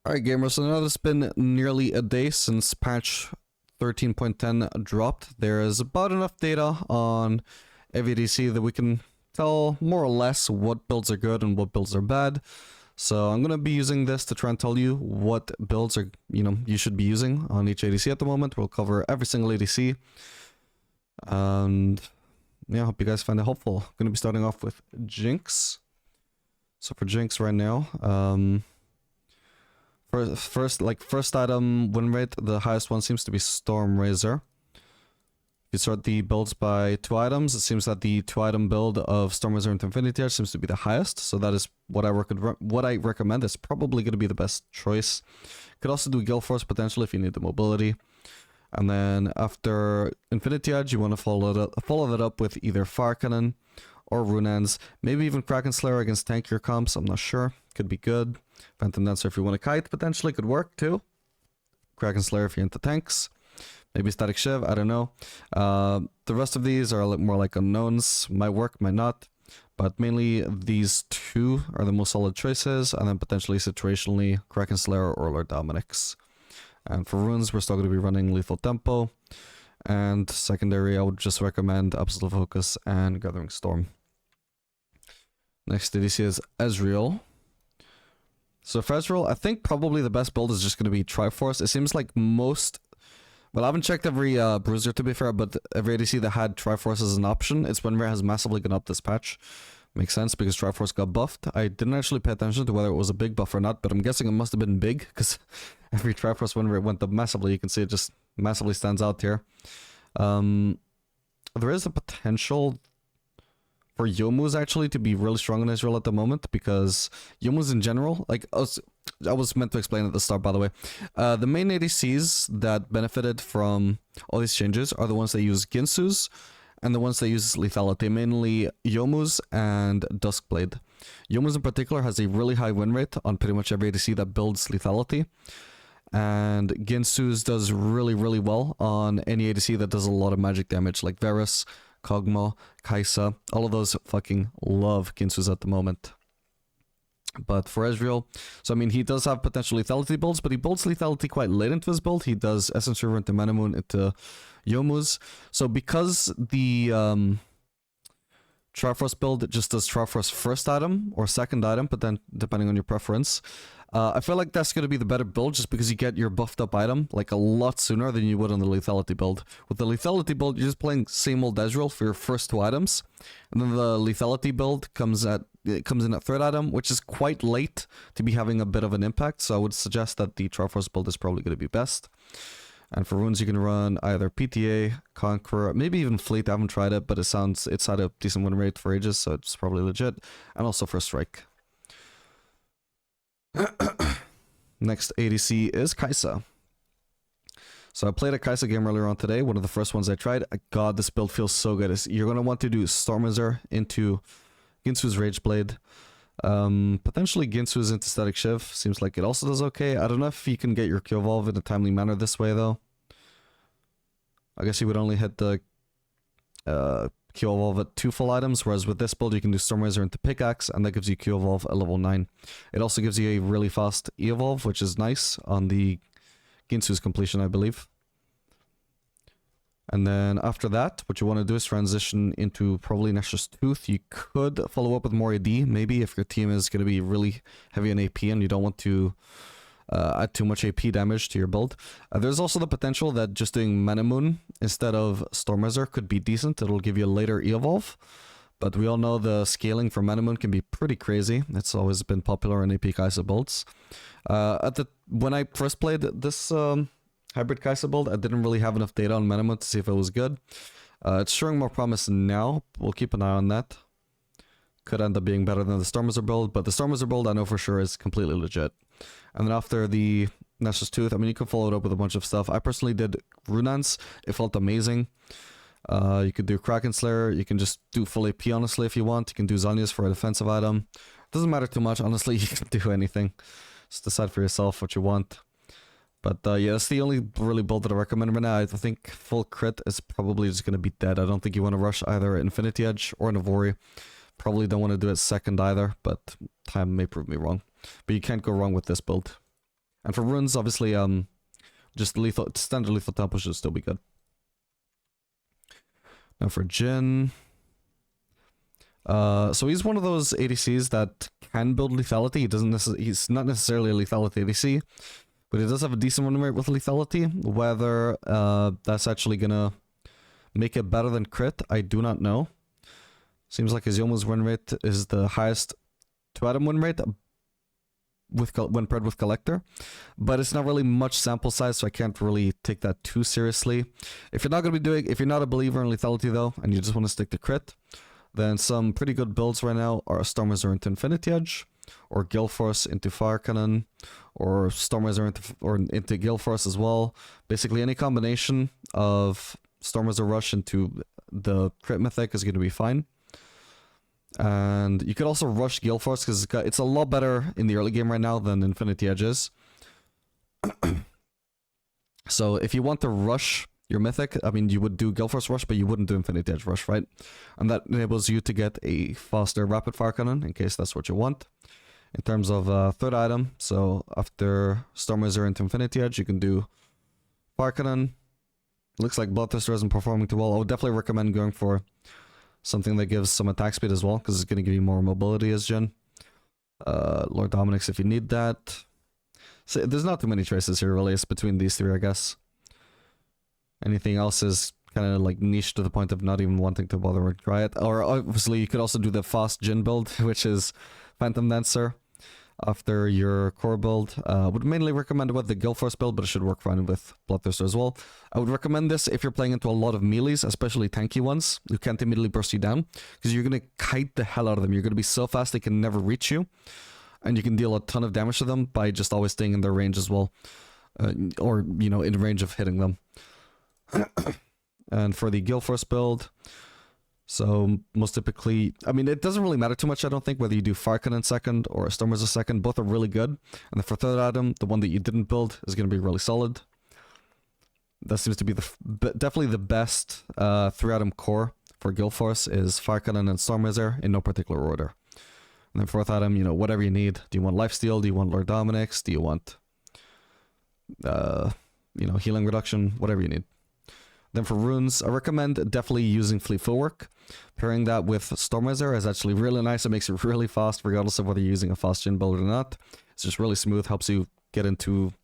Alright gamers, so now it's been nearly a day since patch 13.10 dropped. There is about enough data on every ADC that we can tell more or less what builds are good and what builds are bad. So I'm going to be using this to try and tell you what builds are, you should be using on each ADC at the moment. We'll cover every single ADC. And yeah, I hope you guys find it helpful. I'm going to be starting off with Jinx. So for Jinx right now, first item win rate, the highest one seems to be Storm Razor. If you sort the builds by 2 items, it seems that the 2-item build of Storm Razor into Infinity Edge seems to be the highest. So that is what I recommend. It's probably going to be the best choice. Could also do Gale Force potentially if you need the mobility. And then after Infinity Edge, you want to follow that up with either Fire Cannon or Runehands. Maybe even Kraken Slayer against tankier comps. I'm not sure. Could be good. Phantom Dancer if you want to kite potentially could work too. Kraken Slayer if you're into tanks. Maybe Static Shiv, I don't know. The rest of these are a little more like unknowns. Might work, might not. But mainly these 2 are the most solid choices. And then potentially situationally Kraken Slayer or Lord Dominic's. And for runes, we're still going to be running Lethal Tempo. And secondary, I would just recommend Absolute Focus and Gathering Storm. Next ADC is Ezreal. So for Ezreal, I think probably the best build is just going to be Triforce. It seems like most... Well, I haven't checked every bruiser to be fair, but every ADC that had Triforce as an option, its win rate has massively gone up this patch. Makes sense because Triforce got buffed. I didn't actually pay attention to whether it was a big buff or not, but I'm guessing it must have been big because every Triforce win rate went up massively. You can see it just massively stands out here. There is a potential for Youmuu's actually to be really strong in Ezreal at the moment because Youmuu's in general, like I was meant to explain at the start by the way, the main ADCs that benefited from all these changes are the ones that use Ginsu's and the ones that use lethality, mainly Youmuu's and Duskblade. Youmuu's in particular has a really high win rate on pretty much every ADC that builds lethality. And Ginsu's does really, really well on any ADC that does a lot of magic damage, like Varus, Kog'Maw, Kai'Sa. All of those fucking love Ginsu's at the moment. But for Ezreal, so I mean, he does have potential lethality builds, but he builds lethality quite late into his build. He does Essence River into Mana Moon into Youmuu's. So because the Triforce build just does Triforce first item or second item, but then depending on your preference, I feel like that's going to be the better build just because you get your buffed up item like a lot sooner than you would on the lethality build. With the lethality build, you're just playing same old Ezreal for your first 2 items, and then the lethality build comes in at 3rd item, which is quite late to be having a bit of an impact. So I would suggest that the Triforce build is probably going to be best. And for runes, you can run either PTA, Conqueror, maybe even Fleet. I haven't tried it, but it's had a decent win rate for ages, so it's probably legit. And also for Strike. Next ADC is Kai'Sa. So I played a Kai'Sa game earlier on today, one of the first ones I tried. God, this build feels so good. You're going to want to do Storm Razor into Ginsu's Rage Blade. Potentially Ginsu's into Static Shiv. Seems like it also does okay. I don't know if you can get your Q Evolve in a timely manner this way though. I guess you would only hit the Q Evolve at 2 full items, whereas with this build you can do Storm Razor into Pickaxe, and that gives you Q Evolve at level 9. It also gives you a really fast E Evolve, which is nice on the Ginsu's completion, I believe. And then after that, what you want to do is transition into probably Nexus Tooth. You could follow up with more AD, maybe, if your team is going to be really heavy on AP and you don't want to add too much AP damage to your build. There's also the potential that just doing Mana Moon instead of Storm Razor could be decent. It'll give you a later E-Evolve. But we all know the scaling for Mana Moon can be pretty crazy. It's always been popular in AP Kai'Sa builds. When I first played this hybrid Kai'Sa build, I didn't really have enough data on Mana Moon to see if it was good. It's showing more promise now. We'll keep an eye on that. Could end up being better than the Storm Razor build, but the Storm Razor build I know for sure is completely legit. And then after the Nexus Tooth, I mean, you can follow it up with a bunch of stuff. I personally did Runehands. It felt amazing. You could do Kraken Slayer. You can just do full AP, honestly, if you want. You can do Zhonya's for a defensive item. Doesn't matter too much, honestly. You can do anything. Just decide for yourself what you want. But yeah, that's the only really build that I recommend right now. I think full crit is probably just going to be dead. I don't think you want to rush either Infinity Edge or Navori. Probably don't want to do it second either, but time may prove me wrong. But you can't go wrong with this build. And for runes, obviously, just lethal, standard lethal tempo should still be good. Now for Jhin. So he's one of those ADCs that can build lethality. He's not necessarily a lethality ADC, but he does have a decent win rate with lethality. Whether that's actually gonna make it better than crit, I do not know. Seems like his Yomu's win rate is the highest 2-item win rate when paired with Collector, but it's not really much sample size, so I can't really take that too seriously. If you're not a believer in lethality though, and you just want to stick to crit, then some pretty good builds right now are Stormrazor into Infinity Edge, or Galeforce into Fire Cannon, or Stormrazor into Galeforce as well. Basically any combination of Stormrazor Rush into the crit mythic is going to be fine. And you could also rush Galeforce because it's a lot better in the early game right now than Infinity Edge is. So if you want to rush your mythic, I mean, you would do Galeforce Rush, but you wouldn't do Infinity Edge Rush, right? And that enables you to get a faster Rapid Fire Cannon, in case that's what you want. In terms of third item, so after Stormrazor into Infinity Edge, you can do Fire Cannon. Looks like Bloodthirster isn't performing too well. I would definitely recommend going for something that gives some attack speed as well, because it's going to give you more mobility as Jhin. Lord Dominic's if you need that. So there's not too many choices here really. It's between these three, I guess. Anything else is kind of like niche to the point of not even wanting to bother with try it. Or obviously you could also do the fast Jhin build, which is Phantom Dancer after your core build. Would mainly recommend it with the Galeforce build, but it should work fine with Bloodthirster as well. I would recommend this if you're playing into a lot of melees, especially tanky ones who can't immediately burst you down, because you're going to kite the hell out of them. You're going to be so fast they can never reach you, and you can deal a ton of damage to them by just always staying in their range as well, or, you know, in range of hitting them. And for the Galeforce build, so most typically, I mean, it doesn't really matter too much, I don't think, whether you do Fire Cannon second or Stormrazor second. Both are really good. And then for third item, the one that you didn't build is going to be really solid. That seems to be definitely the best 3-item core for Galeforce is Fire Cannon and Stormrazor in no particular order. And then fourth item, you know, whatever you need. Do you want Lifesteal? Do you want Lord Dominic's? Do you want, you know, healing reduction? Whatever you need. Then for runes, I recommend definitely using Fleet Footwork. Pairing that with Stormrazor is actually really nice. It makes it really fast, regardless of whether you're using a fast Jhin build or not. It's just really smooth, helps you get into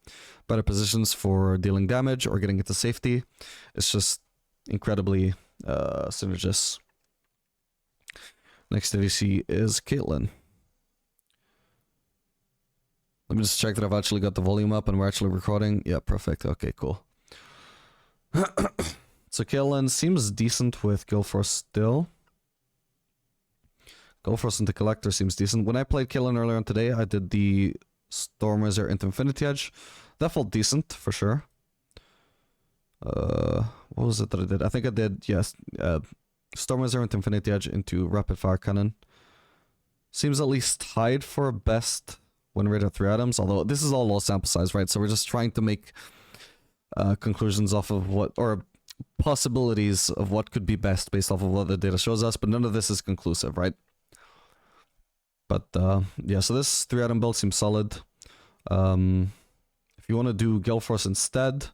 better positions for dealing damage or getting into safety. It's just incredibly synergist. Next ADC is Caitlyn. Let me just check that I've actually got the volume up and we're actually recording. Yeah, perfect. Okay, cool. So Caitlyn seems decent with Galeforce still. Galeforce into Collector seems decent. When I played Caitlyn earlier on today, I did the Stormrazor into Infinity Edge. That felt decent, for sure. What was it that I did? I think I did, yes, Stormrazor into Infinity Edge into Rapid Fire Cannon. Seems at least tied for best win rate of 3 items, although this is all low sample size, right? So we're just trying to make conclusions off of what, or possibilities of what could be best based off of what the data shows us, but none of this is conclusive, right? But yeah, so this 3-item build seems solid. If you want to do Galeforce instead,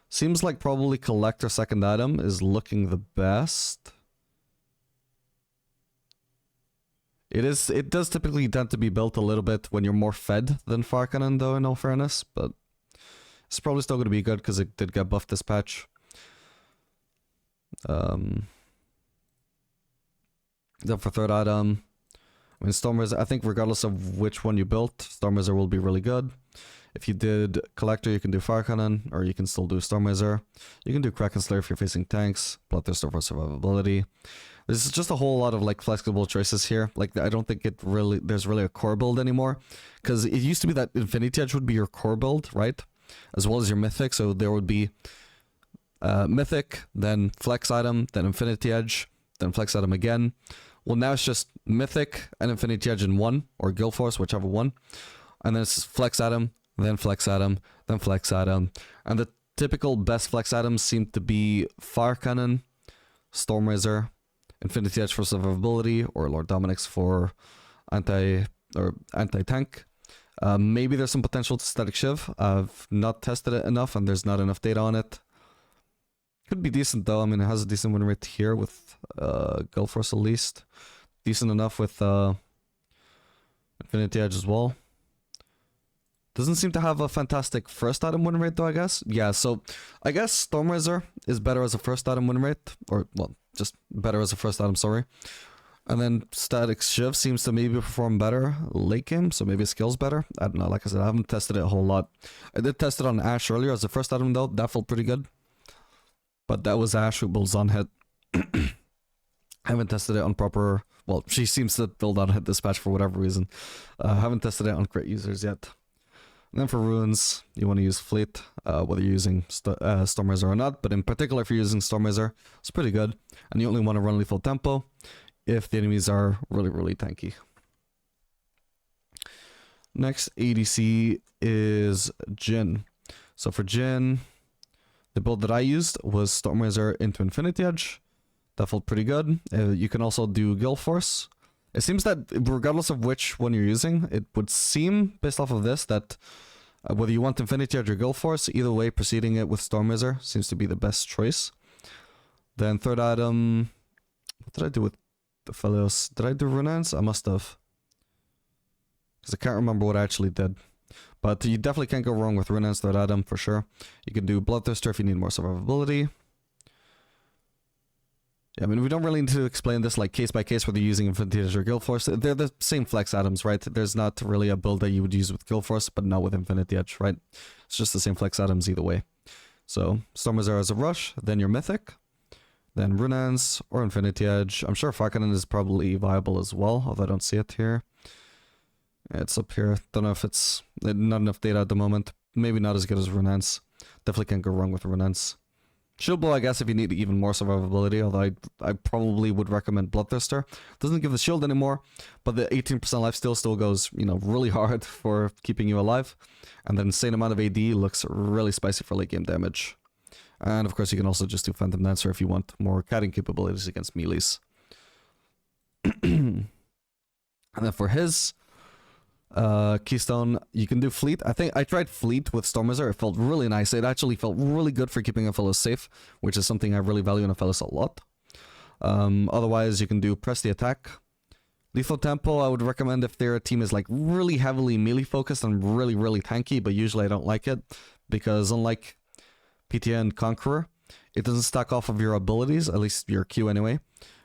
seems like probably Collector second item is looking the best. It does typically tend to be built a little bit when you're more fed than Fire Cannon though, in all fairness, but it's probably still going to be good because it did get buffed this patch. Then for third item, I mean, Stormrazor, I think regardless of which one you built, Stormrazor will be really good. If you did Collector, you can do Fire Cannon, or you can still do Stormrazor. You can do Kraken Slayer if you're facing tanks, Bloodthirster for survivability. There's just a whole lot of like flexible choices here. Like, I don't think there's really a core build anymore, because it used to be that Infinity Edge would be your core build, right? As well as your Mythic, so there would be Mythic, then Flex item, then Infinity Edge, then Flex item again. Well, now it's just Mythic and Infinity Edge in one, or Galeforce, whichever one. And then it's Flex item, then Flex item, then Flex item. And the typical best Flex items seem to be Fire Cannon, Stormrazor, Infinity Edge for survivability, or Lord Dominic's for anti-tank. Maybe there's some potential to static Shiv. I've not tested it enough and there's not enough data on it. Could be decent though. I mean, it has a decent win rate here with Gale Force at least. Decent enough with Infinity Edge as well. Doesn't seem to have a fantastic first item win rate though, I guess. Yeah, so I guess Stormrazor is better as a first item win rate. Or, well, just better as a first item, sorry. And then Static Shiv seems to maybe perform better late game, so maybe skill's better. I don't know, like I said, I haven't tested it a whole lot. I did test it on Ashe earlier as the first item though, that felt pretty good. But that was Ashe who builds on hit. I haven't tested it on proper... Well, she seems to build on hit this patch for whatever reason. Haven't tested it on crit users yet. And then for runes, you want to use Fleet, whether you're using Stormrazor or not. But in particular, if you're using Stormrazor, it's pretty good. And you only want to run lethal tempo if the enemies are really, really tanky. Next ADC is Jhin. So for Jhin, the build that I used was Stormrazor into Infinity Edge. That felt pretty good. You can also do Gale Force. It seems that regardless of which one you're using, it would seem, based off of this, that whether you want Infinity Edge or Gale Force, either way, proceeding it with Stormrazor seems to be the best choice. Then third item... What did I do with Aphelios? Did I do Runaan's? I must have. Because I can't remember what I actually did. But you definitely can't go wrong with Runaan's third item, for sure. You can do Bloodthirster if you need more survivability. Yeah, I mean, we don't really need to explain this like case by case whether you're using Infinity Edge or Gale Force. They're the same flex items, right? There's not really a build that you would use with Gale Force, but not with Infinity Edge, right? It's just the same flex items either way. So, Stormrazor as a rush, then your Mythic, then Runaan's or Infinity Edge. I'm sure Farkanen is probably viable as well, although I don't see it here. It's up here. Don't know if it's not enough data at the moment. Maybe not as good as Runaan's. Definitely can't go wrong with Runaan's. Shield Blow, I guess, if you need even more survivability, although I probably would recommend Bloodthirster. Doesn't give the shield anymore, but the 18% lifesteal still goes, you know, really hard for keeping you alive. And then insane amount of AD looks really spicy for late game damage. And of course, you can also just do Phantom Dancer if you want more kiting capabilities against melees. And then for his Keystone, you can do Fleet. I think I tried Fleet with Stormrazor. It felt really nice. It actually felt really good for keeping Aphelios safe, which is something I really value in Aphelios a lot. Otherwise, you can do Press the Attack. Lethal Tempo, I would recommend if their team is like really heavily melee focused and really, really tanky, but usually I don't like it because unlike PTA and Conqueror, it doesn't stack off of your abilities, at least your Q anyway.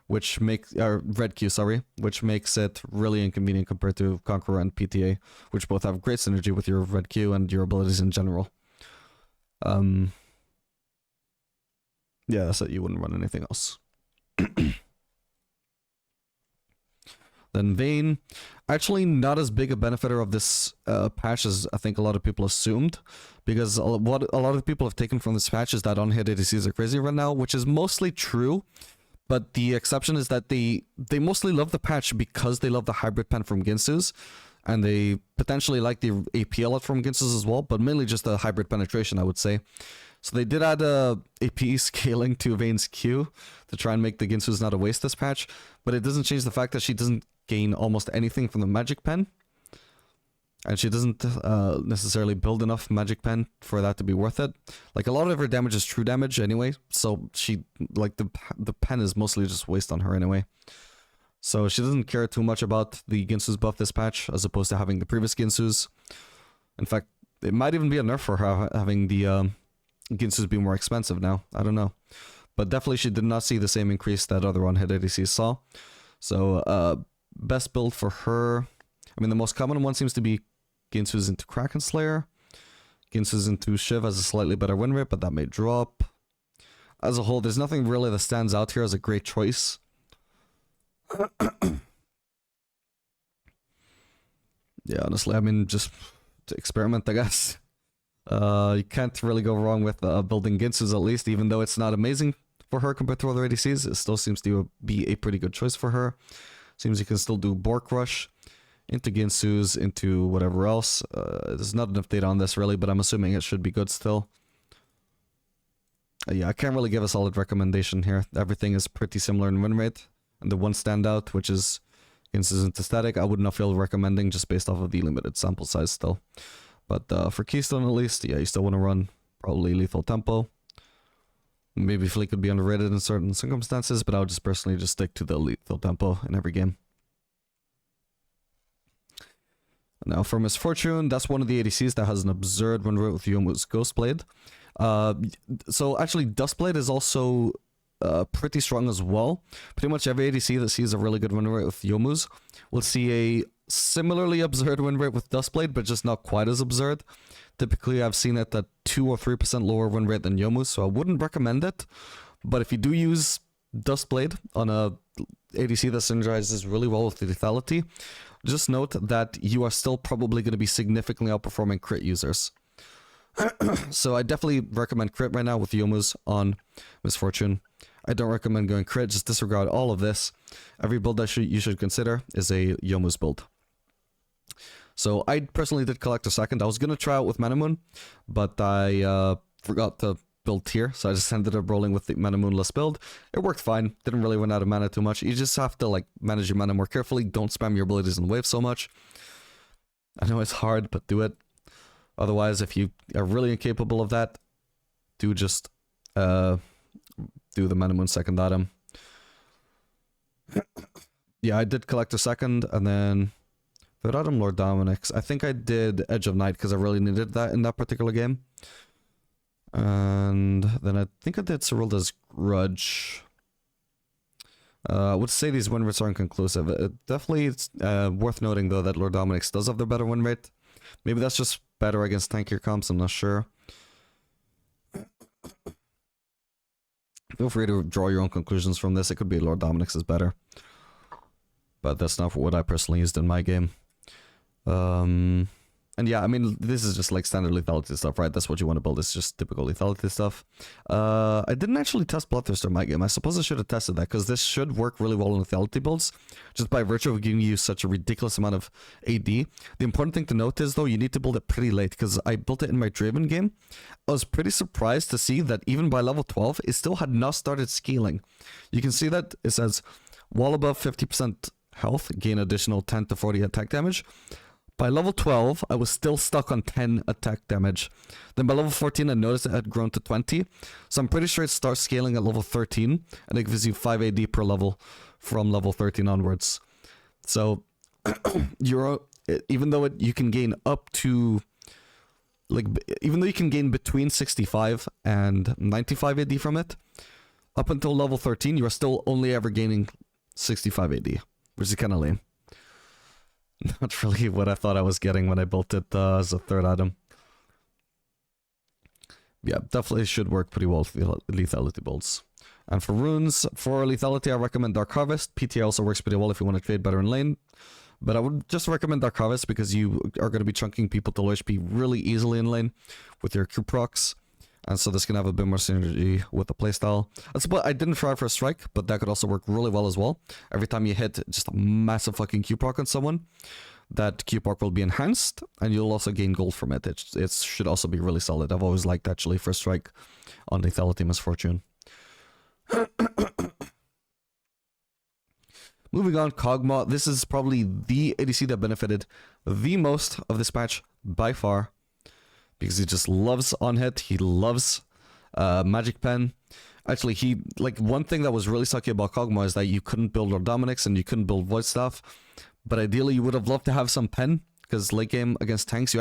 Which makes red Q, sorry, which makes it really inconvenient compared to Conqueror and PTA, which both have great synergy with your red Q and your abilities in general. Yeah, that's it. You wouldn't run anything else. Then Vayne, actually not as big a benefiter of this patch as I think a lot of people assumed, because what a lot of people have taken from this patch is that on-hit ADCs are crazy right now, which is mostly true. But the exception is that they mostly love the patch because they love the hybrid pen from Ginsu's, and they potentially like the AP a lot from Ginsu's as well, but mainly just the hybrid penetration, I would say. So they did add AP scaling to Vayne's Q to try and make the Ginsu's not a waste this patch, but it doesn't change the fact that she doesn't gain almost anything from the magic pen. And she doesn't necessarily build enough magic pen for that to be worth it. Like, a lot of her damage is true damage anyway, so she, like, the pen is mostly just waste on her anyway. So she doesn't care too much about the Ginsu's buff this patch, as opposed to having the previous Ginsu's. In fact, it might even be a nerf for her having the Ginsu's be more expensive now. I don't know. But definitely she did not see the same increase that other on-hit ADCs saw. So, best build for her... I mean, the most common one seems to be Ginsu's into Kraken Slayer. Ginsu's into Shiv has a slightly better win rate, but that may drop. As a whole, there's nothing really that stands out here as a great choice. Yeah, honestly, I mean, just to experiment, I guess. You can't really go wrong with building Ginsu's, at least, even though it's not amazing for her compared to other ADCs. It still seems to be a pretty good choice for her. Seems you can still do Bork Rush into Ginsu's, into whatever else. There's not enough data on this really, but I'm assuming it should be good still. Yeah, I can't really give a solid recommendation here. Everything is pretty similar in win rate. And the one standout, which is Ginsu's into static, I would not feel recommending just based off of the limited sample size still. But for Keystone at least, yeah, you still want to run probably lethal tempo. Maybe Fleet could be underrated in certain circumstances, but I would just personally just stick to the lethal tempo in every game. Now for Misfortune, that's one of the ADCs that has an absurd win rate with Youmuu's Ghostblade. So actually Duskblade is also pretty strong as well. Pretty much every ADC that sees a really good win rate with Youmuu's will see a similarly absurd win rate with Duskblade, but just not quite as absurd. Typically I've seen it at 2 or 3% lower win rate than Youmuu's, so I wouldn't recommend it. But if you do use Duskblade on a ADC that synergizes really well with lethality, just note that you are still probably going to be significantly outperforming crit users. So I definitely recommend crit right now with Youmuu's on Misfortune. I don't recommend going crit, just disregard all of this. Every build that you should consider is a Youmuu's build. So I personally did collect a second. I was going to try out with Manamoon, but I forgot to build tier, so I just ended up rolling with the Manamoonless build. It worked fine. Didn't really run out of mana too much. You just have to like manage your mana more carefully. Don't spam your abilities in wave so much. I know it's hard, but do it. Otherwise, if you are really incapable of that, do just do the Manamoon second item. Yeah, I did collect a second, and then third item, Lord Dominic's. I think I did Edge of Night because I really needed that in that particular game. And then I think I did Serilda's Grudge. I would say these win rates are inconclusive. Definitely it's worth noting though that Lord Dominic's does have the better win rate. Maybe that's just better against tankier comps, I'm not sure. Feel free to draw your own conclusions from this. It could be Lord Dominic's is better. But that's not what I personally used in my game. And yeah, I mean, this is just like standard lethality stuff, right? That's what you want to build. It's just typical lethality stuff. I didn't actually test Bloodthirster in my game. I suppose I should have tested that, because this should work really well in lethality builds, just by virtue of giving you such a ridiculous amount of AD. The important thing to note is, though, you need to build it pretty late, because I built it in my Draven game. I was pretty surprised to see that even by level 12, it still had not started scaling. You can see that it says, while above 50% health, gain additional 10 to 40 attack damage. By level 12, I was still stuck on 10 attack damage. Then by level 14, I noticed it had grown to 20. So I'm pretty sure it starts scaling at level 13, and it gives you 5 AD per level from level 13 onwards. So, even though you can gain up to, like, even though you can gain between 65 and 95 AD from it, up until level 13, you are still only ever gaining 65 AD, which is kind of lame. Not really what I thought I was getting when I built it as a third item. Yeah, definitely should work pretty well with lethality builds. And for runes, for lethality, I recommend Dark Harvest. PTA also works pretty well if you want to trade better in lane. But I would just recommend Dark Harvest because you are going to be chunking people to low HP really easily in lane with your Q procs. And so this can have a bit more synergy with the playstyle. That's what I didn't try for a strike, but that could also work really well as well. Every time you hit just a massive fucking Q proc on someone, that Q proc will be enhanced, and you'll also gain gold from it. It should also be really solid. I've always liked actually for strike on lethality Misfortune. Moving on, Kog'Maw. This is probably the ADC that benefited the most of this patch by far, because he just loves on hit. He loves Magic Pen. Actually, one thing that was really sucky about Kog'Maw is that you couldn't build Lord Dominic's and you couldn't build Void Staff. But ideally, you would have loved to have some pen, because late game against tanks,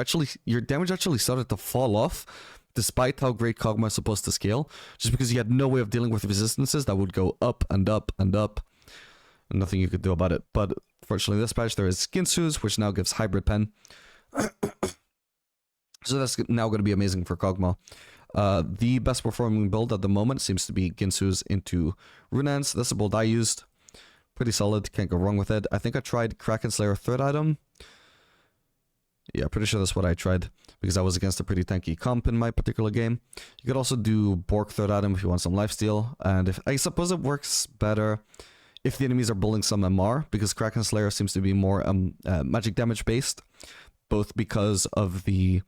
your damage actually started to fall off, despite how great Kog'Maw is supposed to scale, just because you had no way of dealing with resistances that would go up and up and up, and nothing you could do about it. But fortunately, this patch there is Ginsu's, which now gives hybrid pen. So that's now going to be amazing for Kog'Maw. The best performing build at the moment seems to be Ginsu's into Runeance. That's the build I used. Pretty solid, can't go wrong with it. I think I tried Kraken Slayer third item. Yeah, pretty sure that's what I tried, because I was against a pretty tanky comp in my particular game. You could also do Bork third item if you want some lifesteal, and I suppose it works better if the enemies are building some MR, because Kraken Slayer seems to be more magic damage based, both because of the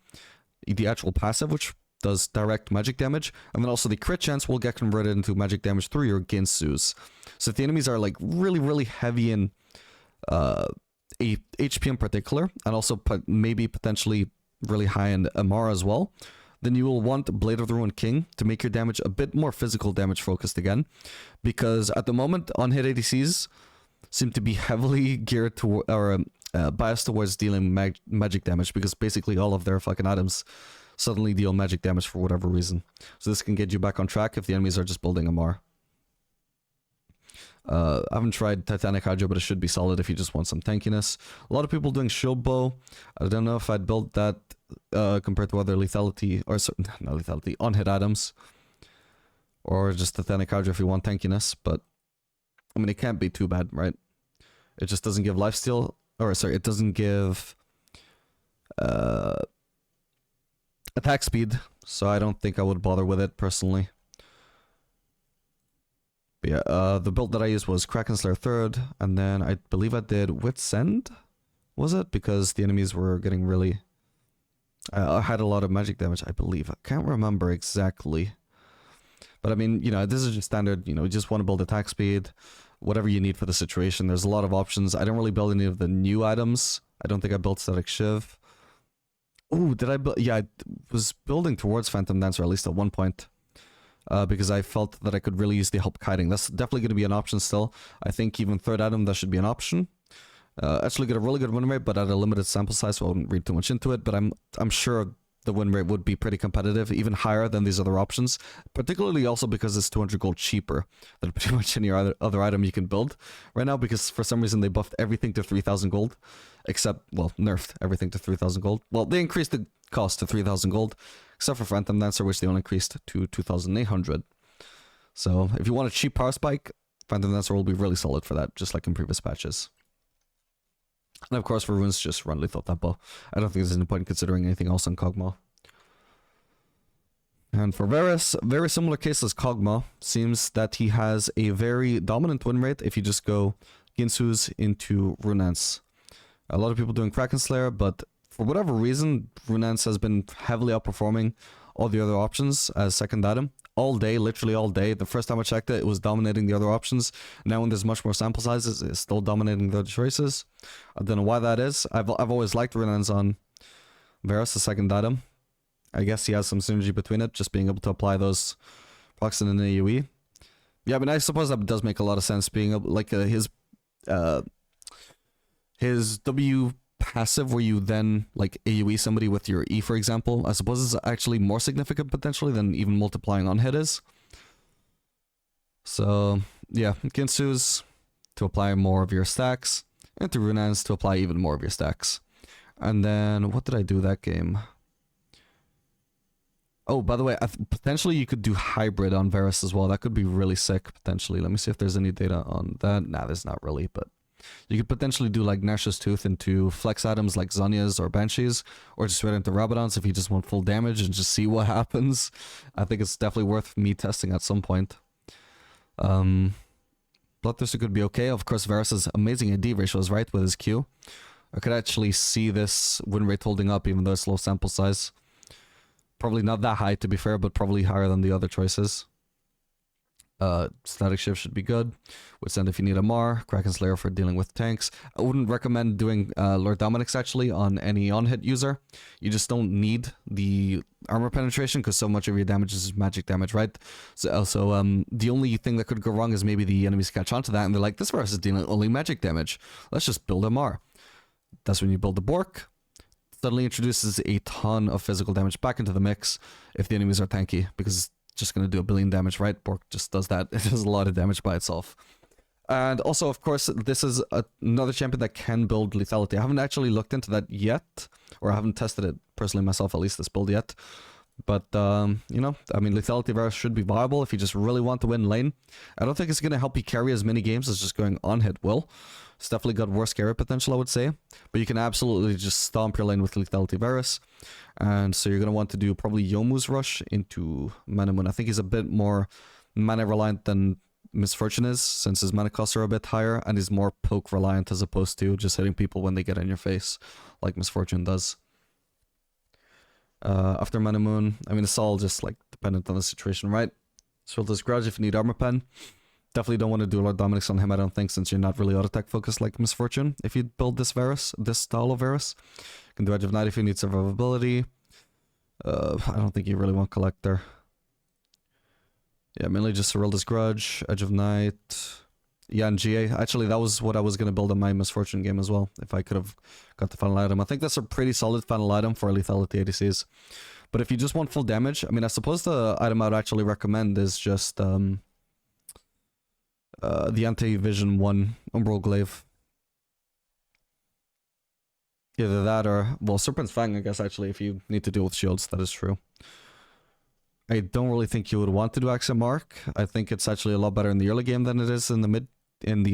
actual passive, which does direct magic damage, and then also the crit chance will get converted into magic damage through your Ginsu's. So if the enemies are like really, really heavy in HP in particular, and also maybe potentially really high in MR as well, then you will want Blade of the Ruined King to make your damage a bit more physical damage focused again, because at the moment on-hit ADCs seem to be heavily geared to or biased towards dealing magic damage, because basically all of their fucking items suddenly deal magic damage for whatever reason. So this can get you back on track if the enemies are just building MR. I haven't tried Titanic Hydra, but it should be solid if you just want some tankiness. A lot of people doing Shield Bow. I don't know if I'd build that compared to other lethality, or not lethality, on-hit items. Or just Titanic Hydra if you want tankiness, but I mean, it can't be too bad, right? It just doesn't give lifesteal, or sorry, it doesn't give attack speed, so I don't think I would bother with it personally. But yeah, the build that I used was Kraken Slayer 3rd, and then I believe I did Wit's End, was it? Because the enemies were getting really... I had a lot of magic damage, I believe. I can't remember exactly. But I mean, you know, this is just standard, you know, you just want to build attack speed, whatever you need for the situation. There's a lot of options. I don't really build any of the new items. I don't think I built Static Shiv. Oh, did I build... Yeah, I was building towards Phantom Dancer at least at one point. Because I felt that I could really use the help kiting. That's definitely going to be an option still. I think even 3rd item, that should be an option. Actually get a really good win rate, but at a limited sample size, so I wouldn't read too much into it. But I'm sure the win rate would be pretty competitive, even higher than these other options. Particularly also because it's 200 gold cheaper than pretty much any other item you can build right now. Because for some reason they buffed everything to 3,000 gold, except, well, nerfed everything to 3,000 gold. Well, they increased the cost to 3,000 gold, except for Phantom Dancer, which they only increased to 2,800. So if you want a cheap power spike, Phantom Dancer will be really solid for that, just like in previous patches. And of course for runes, just run lethal tempo. I don't think there's any point in considering anything else on Kog'Maw. And for Varus, very similar case as Kog'Maw. Seems that he has a very dominant win rate if you just go Ginsu's into Runance. A lot of people doing Kraken Slayer, but for whatever reason, Runance has been heavily outperforming all the other options as second item. All day, literally all day. The first time I checked it, it was dominating the other options. Now when there's much more sample sizes, it's still dominating the other choices. I don't know why that is. I've always liked Runance on Varus, the second item. I guess he has some synergy between it, just being able to apply those procs in an AoE. Yeah, I mean, I suppose that does make a lot of sense, being able, like, his W passive, where you then, like, AoE somebody with your E, for example, I suppose is actually more significant, potentially, than even multiplying on hit is. So, yeah, Ginsu's to apply more of your stacks, and to Runance to apply even more of your stacks. And then, what did I do that game? Oh, by the way, potentially you could do hybrid on Varus as well. That could be really sick, potentially. Let me see if there's any data on that. Nah, there's not really, but you could potentially do like Nash's Tooth into flex items like Zhonya's or Banshees, or just right into Rabadon's if you just want full damage and just see what happens. I think it's definitely worth me testing at some point. Bloodthirster could be okay. Of course, Varus has amazing AD ratios, right, with his Q. I could actually see this win rate holding up, even though it's low sample size. Probably not that high, to be fair, but probably higher than the other choices. Static Shift should be good. Wit's End if you need a Mar. Kraken Slayer for dealing with tanks. I wouldn't recommend doing Lord Dominic's actually on any on-hit user. You just don't need the armor penetration because so much of your damage is magic damage, right? So the only thing that could go wrong is maybe the enemies catch on to that and they're like, this Varus is dealing only magic damage. Let's just build a Mar. That's when you build the Bork. Suddenly introduces a ton of physical damage back into the mix if the enemies are tanky, because it's just going to do a billion damage, right? Bork just does that. It does a lot of damage by itself. And also, of course, this is another champion that can build lethality. I haven't actually looked into that yet, or I haven't tested it personally myself, at least this build yet. But, you know, I mean, lethality Varus should be viable if you just really want to win lane. I don't think it's going to help you carry as many games as just going on hit will. It's definitely got worse carry potential, I would say. But you can absolutely just stomp your lane with lethality Varus. And so you're going to want to do probably Yomu's Rush into Mana Moon. I think he's a bit more mana reliant than Misfortune is, since his mana costs are a bit higher, and he's more poke reliant as opposed to just hitting people when they get in your face, like Misfortune does. After Mana Moon, I mean, it's all just like dependent on the situation, right? Swilda's Grudge if you need armor pen. Definitely don't want to do Lord Dominic's on him, I don't think, since you're not really auto-attack focused like Misfortune. If you build this Varus, this style of Varus. You can do Edge of Night if you need survivability. I don't think you really want Collector. Yeah, mainly just Serylda's Grudge, Edge of Night. Yeah, and GA. Actually, that was what I was going to build on my Misfortune game as well, if I could have got the final item. I think that's a pretty solid final item for lethality ADCs. But if you just want full damage, I mean, I suppose the item I would actually recommend is just the Anti-Vision 1 Umbral Glaive. Either that or, well, Serpent's Fang, I guess, actually, if you need to deal with shields, that is true. I don't really think you would want to do Accent Mark. I think it's actually a lot better in the early game than it is in the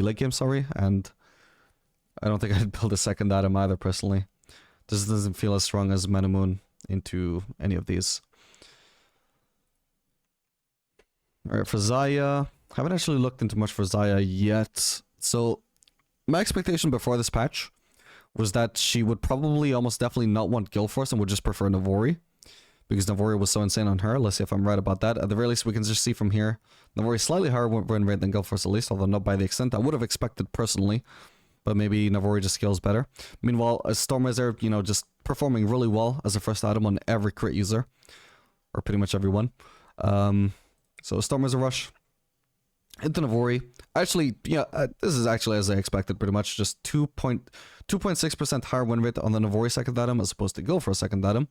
late game, sorry, and I don't think I'd build a second item either, personally. This doesn't feel as strong as Metamoon into any of these. Alright, for Xayah, I haven't actually looked into much for Xayah yet. So, my expectation before this patch was that she would probably almost definitely not want Guild Force and would just prefer Navori. Because Navori was so insane on her. Let's see if I'm right about that. At the very least, we can just see from here. Navori slightly higher win rate than Guild Force at least, although not by the extent I would have expected personally. But maybe Navori just scales better. Meanwhile, a Stormwizard, you know, just performing really well as a first item on every crit user. Or pretty much everyone. So Stormwizard Rush. Into Navori. Actually, yeah, this is actually as I expected pretty much. Just 2.6% higher win rate on the Navori second item as opposed to Guild Force second item.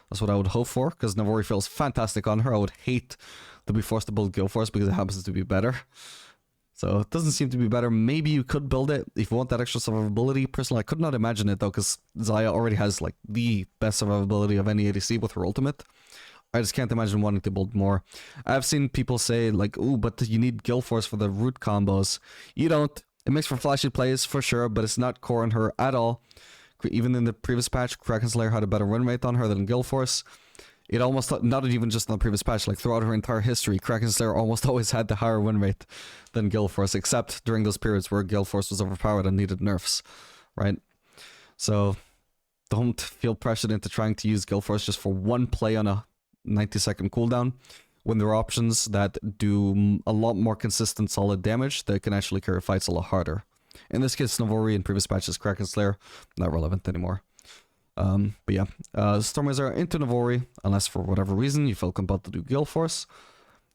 That's what I would hope for, because Navori feels fantastic on her. I would hate to be forced to build Guild Force because it happens to be better. So it doesn't seem to be better. Maybe you could build it if you want that extra survivability. Personally, I could not imagine it though, because Xayah already has like the best survivability of any ADC with her ultimate. I just can't imagine wanting to build more. I've seen people say like, ooh, but you need Guild Force for the root combos. You don't. It makes for flashy plays for sure, but it's not core on her at all. Even in the previous patch, Kraken Slayer had a better win rate on her than Guild Force. It almost, not even just in the previous patch, like throughout her entire history, Kraken Slayer almost always had the higher win rate than Guild Force, except during those periods where Guild Force was overpowered and needed nerfs, right? So, don't feel pressured into trying to use Guild Force just for one play on a 90-second cooldown, when there are options that do a lot more consistent, solid damage that can actually carry fights a lot harder. In this case, Navori in previous patches, Kraken Slayer, not relevant anymore. But yeah, Stormwizard into Navori, unless for whatever reason you feel compelled to do Guild Force.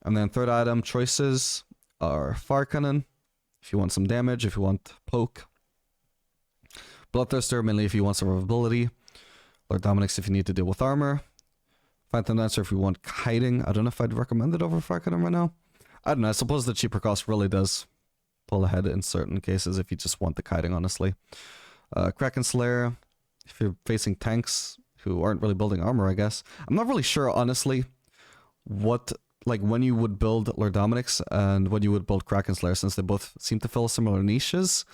And then third item choices are Fire Cannon, if you want some damage, if you want poke. Bloodthirster, mainly if you want survivability. Lord Dominic's if you need to deal with armor. Phantom Dancer if you want kiting. I don't know if I'd recommend it over Fire Cannon right now. I don't know, I suppose the cheaper cost really does pull ahead in certain cases if you just want the kiting, honestly. Kraken Slayer, if you're facing tanks who aren't really building armor, I guess. I'm not really sure, honestly, what, like, when you would build Lord Dominic's and when you would build Kraken Slayer, since they both seem to fill similar niches.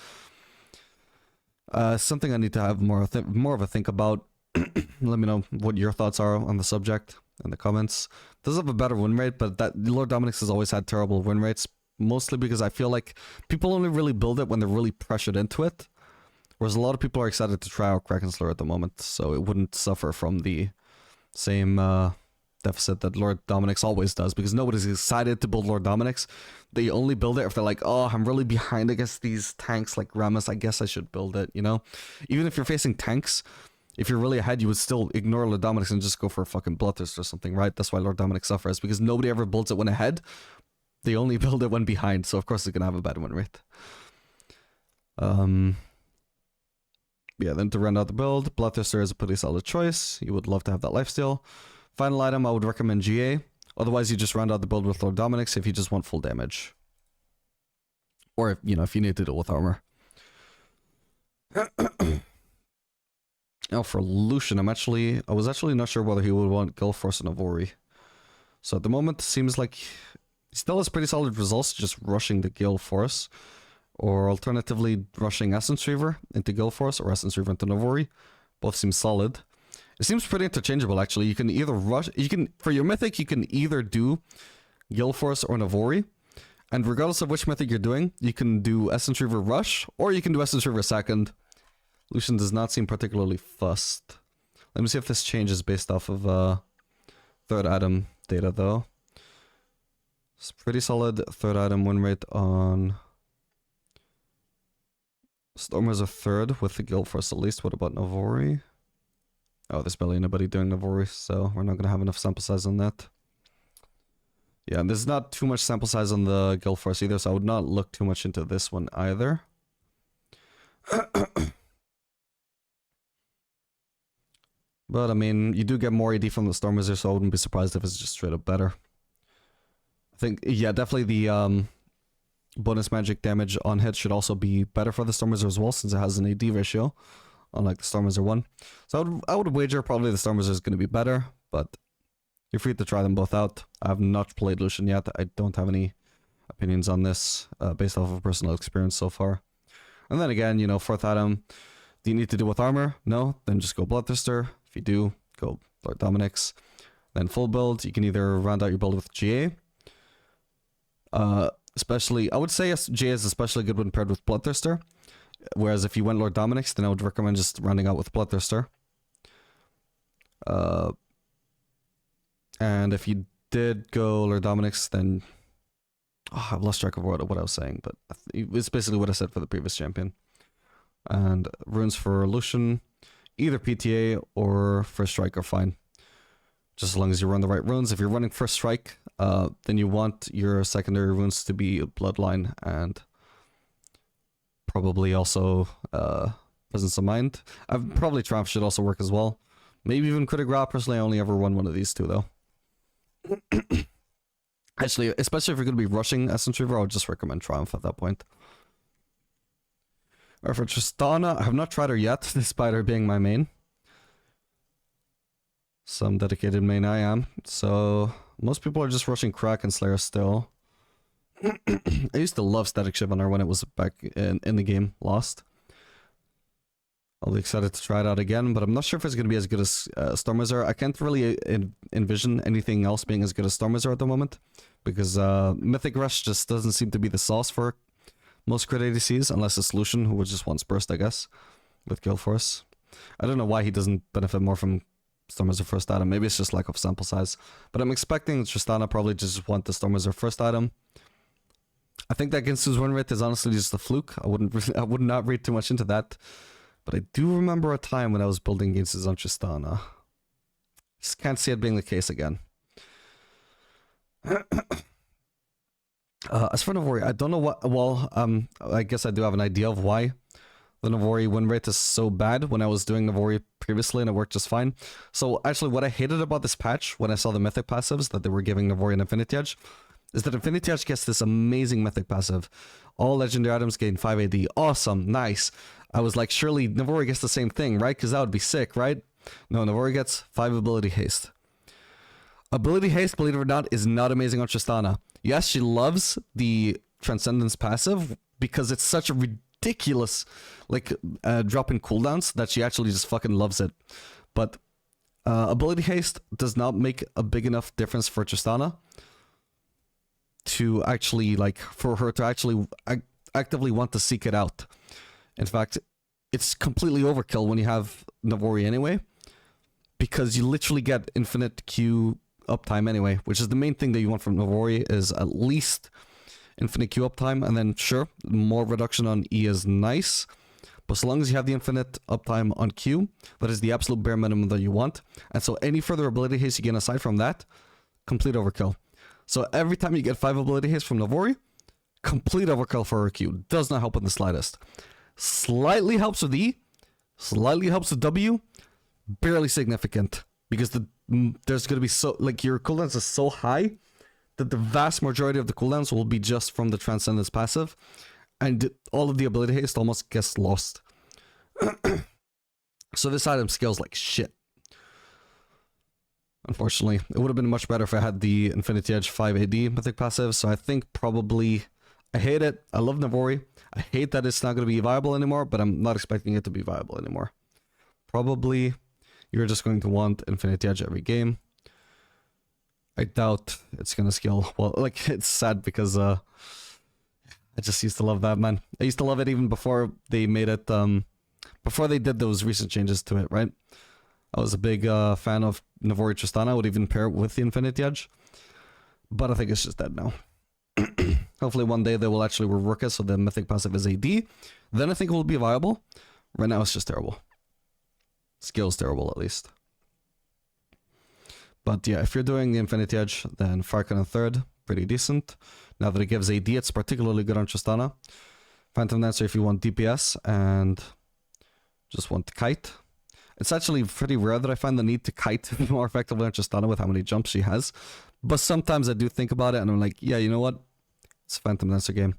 Something I need to have more of a think about. Let me know what your thoughts are on the subject in the comments. Does have a better win rate, but that Lord Dominic's has always had terrible win rates. Mostly because I feel like people only really build it when they're really pressured into it. Whereas a lot of people are excited to try out Kraken Slayer at the moment, so it wouldn't suffer from the same deficit that Lord Dominic's always does, because nobody's excited to build Lord Dominic's. They only build it if they're like, oh, I'm really behind against these tanks like Rammus, I guess I should build it, you know? Even if you're facing tanks, if you're really ahead, you would still ignore Lord Dominic's and just go for a fucking Bloodthirst or something, right? That's why Lord Dominic suffers, because nobody ever builds it when ahead. They only build it when behind, so of course it's gonna have a bad win rate. Yeah, then to round out the build, Bloodthirster is a pretty solid choice. You would love to have that lifesteal. Final item, I would recommend GA. Otherwise, you just round out the build with Lord Dominic's if you just want full damage. Or, if, you know, if you need to deal with armor. Now for Lucian, I was actually not sure whether he would want Guild Force or Navori. So at the moment, it seems like he still has pretty solid results, just rushing the Guild Force. Or alternatively, rushing Essence Reaver into Guild Force or Essence Reaver into Navori. Both seem solid. It seems pretty interchangeable, actually. You can either rush... For your Mythic, you can either do Guild Force or Navori. And regardless of which Mythic you're doing, you can do Essence Reaver Rush, or you can do Essence Reaver Second. Lucian does not seem particularly fussed. Let me see if this changes based off of third item data, though. It's pretty solid third item win rate on Stormers a third with the guild force at least. What about Navori? Oh, there's barely anybody doing Navori, so we're not going to have enough sample size on that. Yeah, there's not too much sample size on the guild force either, so I would not look too much into this one either. But, I mean, you do get more AD from the Stormers, so I wouldn't be surprised if it's just straight up better. I think, yeah, definitely the bonus magic damage on hit should also be better for the Stormers as well, since it has an AD ratio, unlike the Stormers 1. So I would wager probably the Stormers is going to be better, but you're free to try them both out. I have not played Lucian yet. I don't have any opinions on this based off of personal experience so far. And then again, you know, fourth item, do you need to do with armor? No? Then just go Bloodthirster. If you do, go Lord Dominic's. Then full build, you can either round out your build with GA. Especially, I would say GA is especially good when paired with Bloodthirster. Whereas if you went Lord Dominic's, then I would recommend just rounding out with Bloodthirster. And if you did go Lord Dominic's, then... Oh, I've lost track of what I was saying, but it's basically what I said for the previous champion. And runes for Lucian, either PTA or First Strike are fine. Just as long as you run the right runes. If you're running First Strike, then you want your secondary runes to be Bloodline and probably also Presence of Mind. Probably Triumph should also work as well. Maybe even Critic Grab. Personally, I only ever run one of these two though. Actually, especially if you're going to be rushing Essence Reaver, I would just recommend Triumph at that point. Alright, for Tristana, I have not tried her yet, despite her being my main. Some dedicated main I am. So, most people are just rushing Crack and Slayer still. I used to love Static Shiv on her when it was back in the game, Lost. I'll be excited to try it out again, but I'm not sure if it's going to be as good as Stormwizard. I can't really envision anything else being as good as Stormwizard at the moment, because Mythic Rush just doesn't seem to be the sauce for most crit ADCs, unless it's Lucian, who just wants burst, I guess, with Guild Force. I don't know why he doesn't benefit more from Stormwizard first item. Maybe it's just lack of sample size. But I'm expecting Tristana probably just want the Stormwizard first item. I think that Ginsu's win rate is honestly just a fluke. I would not read too much into that. But I do remember a time when I was building Ginsu's on Tristana. Just can't see it being the case again. As for Navori, I don't know what... Well, I guess I do have an idea of why the Navori win rate is so bad when I was doing Navori previously and it worked just fine. So actually what I hated about this patch when I saw the Mythic passives that they were giving Navori an Infinity Edge is that Infinity Edge gets this amazing Mythic passive. All legendary items gain 5 AD. Awesome, nice. I was like, surely Navori gets the same thing, right? Because that would be sick, right? No, Navori gets 5 ability haste. Ability haste, believe it or not, is not amazing on Tristana. Yes, she loves the Transcendence passive because it's such a ridiculous like drop in cooldowns that she actually just fucking loves it. But ability haste does not make a big enough difference for Tristana to actually, like, for her to actually actively want to seek it out. In fact, it's completely overkill when you have Navori anyway, because you literally get infinite Q uptime anyway, which is the main thing that you want from Navori, is at least infinite Q uptime, and then sure, more reduction on E is nice, but so long as you have the infinite uptime on Q, that is the absolute bare minimum that you want. And so any further ability haste you gain aside from that, complete overkill. So every time you get 5 ability haste from Navori, complete overkill for her Q. Does not help in the slightest. Slightly helps with E, slightly helps with W, barely significant, because there's going to be so, like, your cooldowns are so high that the vast majority of the cooldowns will be just from the Transcendence passive, and all of the ability haste almost gets lost. So this item scales like shit. Unfortunately, it would have been much better if I had the Infinity Edge 5 AD mythic passive, so I think probably... I hate it. I love Navori. I hate that it's not going to be viable anymore, but I'm not expecting it to be viable anymore. Probably you're just going to want Infinity Edge every game. I doubt it's going to scale. Well, like, it's sad because I just used to love that, man. I used to love it even before they made it, before they did those recent changes to it, right? I was a big fan of Navori Tristana. I would even pair it with the Infinity Edge. But I think it's just dead now. Hopefully one day they will actually rework it so the mythic passive is AD. Then I think it will be viable. Right now it's just terrible. Skill's terrible at least. But yeah, if you're doing the Infinity Edge, then Farcanon third, pretty decent. Now that it gives AD, it's particularly good on Tristana. Phantom Dancer if you want DPS and just want Kite. It's actually pretty rare that I find the need to Kite more effectively on Tristana with how many jumps she has. But sometimes I do think about it and I'm like, yeah, you know what? It's a Phantom Dancer game.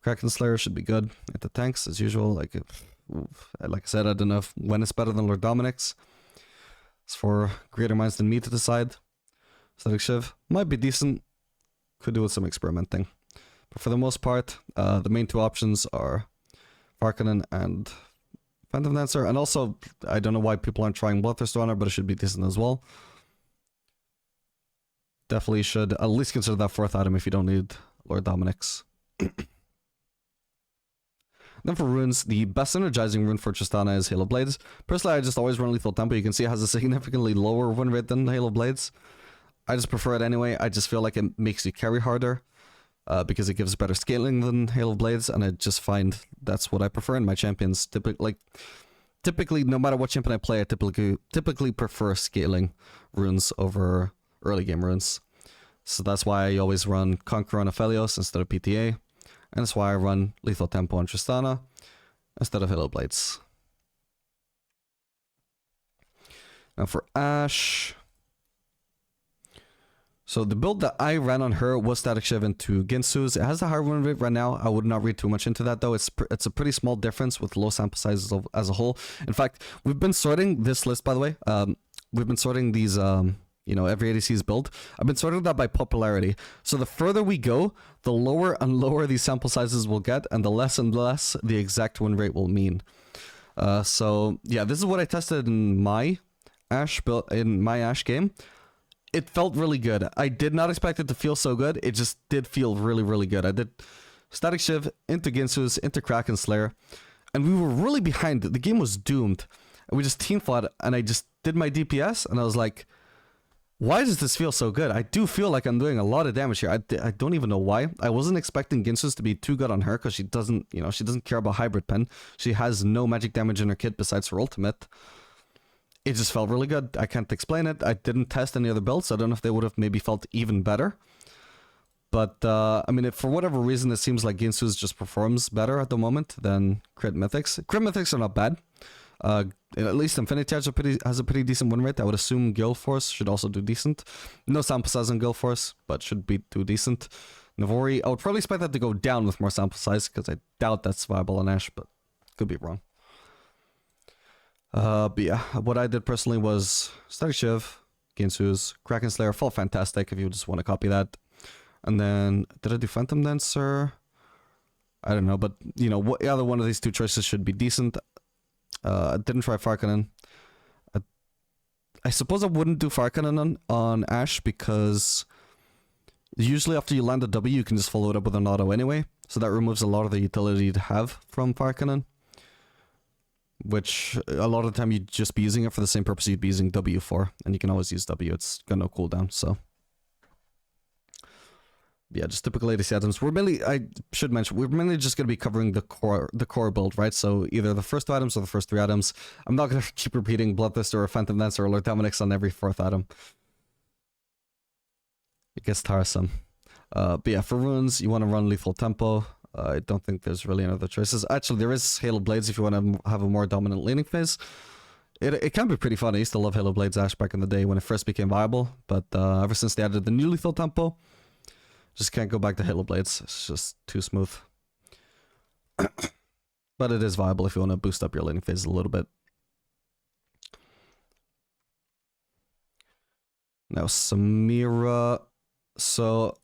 Kraken Slayer should be good at the tanks as usual. Like I said, I don't know when it's better than Lord Dominic's. It's for greater minds than me to decide. Static Shiv might be decent. Could do with some experimenting. But for the most part, the main two options are Farcanon and Phantom Dancer. And also, I don't know why people aren't trying Bloodthirster on her, but it should be decent as well. Definitely should at least consider that fourth item if you don't need Lord Dominic's. Then for runes, the best energizing rune for Tristana is Halo Blades. Personally, I just always run Lethal Tempo. You can see it has a significantly lower win rate than Halo Blades. I just prefer it anyway. I just feel like it makes you carry harder because it gives better scaling than Halo Blades, and I just find that's what I prefer in my champions. Typically, no matter what champion I play, I typically prefer scaling runes over early game runes. So that's why I always run Conqueror on Aphelios instead of PTA. And that's why I run Lethal Tempo on Tristana instead of Halo Blades. Now for Ashe. So the build that I ran on her was Static Shiv into Ginsu's. It has a higher win rate right now. I would not read too much into that though. It's a pretty small difference with low sample sizes as a whole. In fact, we've been sorting this list, by the way. We've been sorting these... you know, every ADC's build. I've been sorting that by popularity. So the further we go, the lower and lower these sample sizes will get, and the less and less the exact win rate will mean. So yeah, this is what I tested in my Ashe build, in my Ashe game. It felt really good. I did not expect it to feel so good. It just did feel really, really good. I did Static Shiv into Ginsu's, into Kraken Slayer, and we were really behind. The game was doomed. And we just team fought, and I just did my DPS, and I was like, why does this feel so good? I do feel like I'm doing a lot of damage here. I don't even know why. I wasn't expecting Ginsu's to be too good on her because she doesn't, you know, she doesn't care about hybrid pen. She has no magic damage in her kit besides her ultimate. It just felt really good. I can't explain it. I didn't test any other builds, so I don't know if they would have maybe felt even better. But, I mean, if for whatever reason it seems like Ginsu's just performs better at the moment than Crit Mythics. Crit Mythics are not bad. At least Infinity Edge has a pretty decent win rate. I would assume Gale Force should also do decent. No sample size on Gale Force, but should do decent. Navori, I would probably expect that to go down with more sample size because I doubt that's viable on Ashe, but could be wrong. But yeah, what I did personally was Static Shiv, Ginsu's, Kraken Slayer, felt fantastic if you just want to copy that. And then, did I do Phantom Dancer? I don't know, but you know, either one of these two choices should be decent. I didn't try Farcanon. I suppose I wouldn't do Farcanon on Ashe because usually after you land a W, you can just follow it up with an auto anyway. So that removes a lot of the utility you'd have from Farcanon. Which a lot of the time you'd just be using it for the same purpose you'd be using W for. And you can always use W, it's got no cooldown, so... Yeah, just typical ADC items. We're mainly, I should mention, we're mainly just going to be covering the core build, right? So either the first two items or the first three items. I'm not going to keep repeating Bloodthirster or Phantom Dancer or Lord Dominic's on every fourth item. It gets tiresome. But yeah, for runes, you want to run Lethal Tempo. I don't think there's really any other choices. Actually, there is Halo Blades if you want to have a more dominant laning phase. It can be pretty fun. I used to love Halo Blades Ashe back in the day when it first became viable. But ever since they added the new Lethal Tempo, just can't go back to Halo Blades. It's just too smooth. But it is viable if you want to boost up your laning phase a little bit. Now, Samira. So,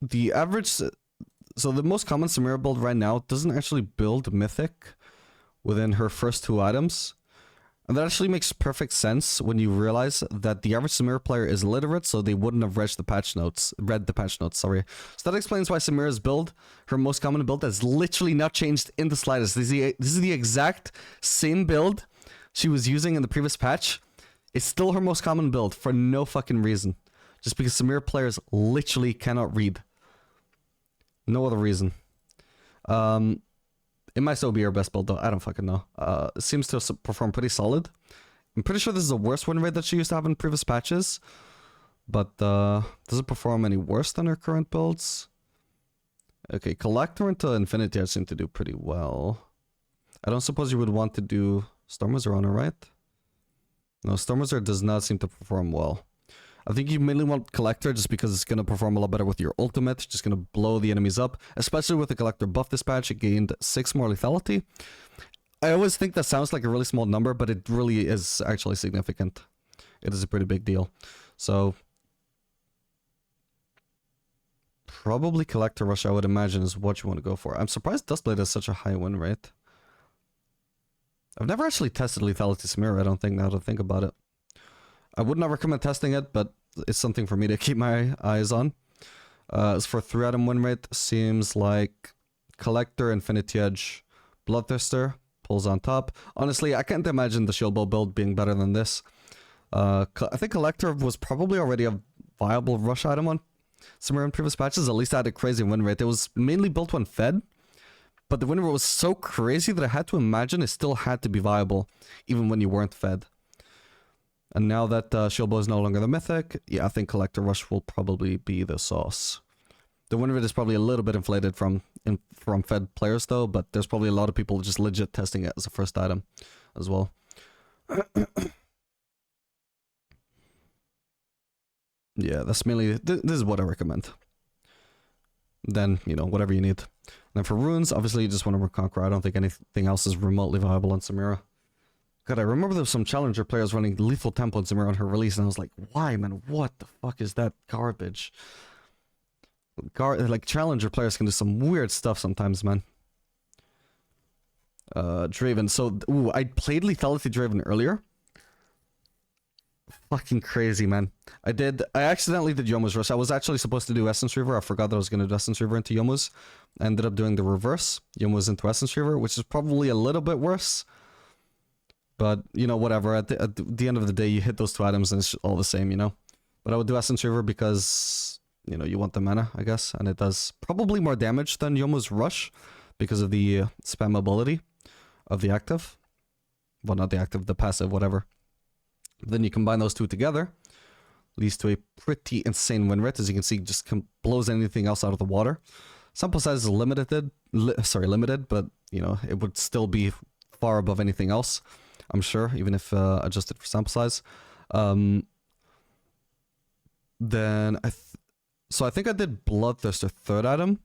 the average... So, the most common Samira build right now doesn't actually build Mythic within her first two items. And that actually makes perfect sense when you realize that the average Samira player is illiterate, so they wouldn't have read the patch notes, sorry. So that explains why Samira's build, her most common build, has literally not changed in the slightest. This is the exact same build she was using in the previous patch. It's still her most common build for no fucking reason. Just because Samira players literally cannot read. No other reason. It might still be your best build though. I don't fucking know. It seems to perform pretty solid. I'm pretty sure this is the worst win rate that she used to have in previous patches. But does it perform any worse than her current builds? Okay, Collector into Infinity I seem to do pretty well. I don't suppose you would want to do Storm Wizard on her, right? No, Storm Wizard does not seem to perform well. I think you mainly want Collector just because it's going to perform a lot better with your ultimate. Just going to blow the enemies up. Especially with the Collector buff this patch, it gained 6 more lethality. I always think that sounds like a really small number, but it really is actually significant. It is a pretty big deal. So probably Collector Rush, I would imagine, is what you want to go for. I'm surprised Duskblade has such a high win rate. I've never actually tested Lethality Samira, I don't think, now to think about it. I would not recommend testing it, but it's something for me to keep my eyes on. As for 3-item win rate, seems like Collector, Infinity Edge, Bloodthirster pulls on top. Honestly, I can't imagine the Shield Bow build being better than this. I think Collector was probably already a viable rush item on Samira in previous patches. At least I had a crazy win rate. It was mainly built when fed, but the win rate was so crazy that I had to imagine it still had to be viable, even when you weren't fed. And now that Shield Bow is no longer the mythic, yeah, I think Collector Rush will probably be the sauce. The win rate is probably a little bit inflated from fed players though, but there's probably a lot of people just legit testing it as a first item as well. Yeah, that's mainly, this is what I recommend. Then, you know, whatever you need. And then for runes, obviously you just want to Conqueror. I don't think anything else is remotely viable on Samira. God, I remember there was some Challenger players running Lethal Tempo on Samira on her release, and I was like, why, man? What the fuck is that garbage? Like, Challenger players can do some weird stuff sometimes, man. Draven. So, ooh, I played Lethality Draven earlier. Fucking crazy, man. I accidentally did Yomu's Rush. I was actually supposed to do Essence Reaver. I forgot that I was going to do Essence Reaver into Yomu's. I ended up doing the reverse. Yomu's into Essence Reaver, which is probably a little bit worse. But, you know, whatever. At the end of the day, you hit those 2 items and it's all the same, you know? But I would do Essence Reaver because, you know, you want the mana, I guess. And it does probably more damage than Yomu's Rush because of the spam ability of the active. Well, not the active, the passive, whatever. Then you combine those 2 together, leads to a pretty insane win rate. As you can see, just blows anything else out of the water. Sample size is limited, but, you know, it would still be far above anything else, I'm sure, even if adjusted for sample size. Then, so I think I did Bloodthirster 3rd item.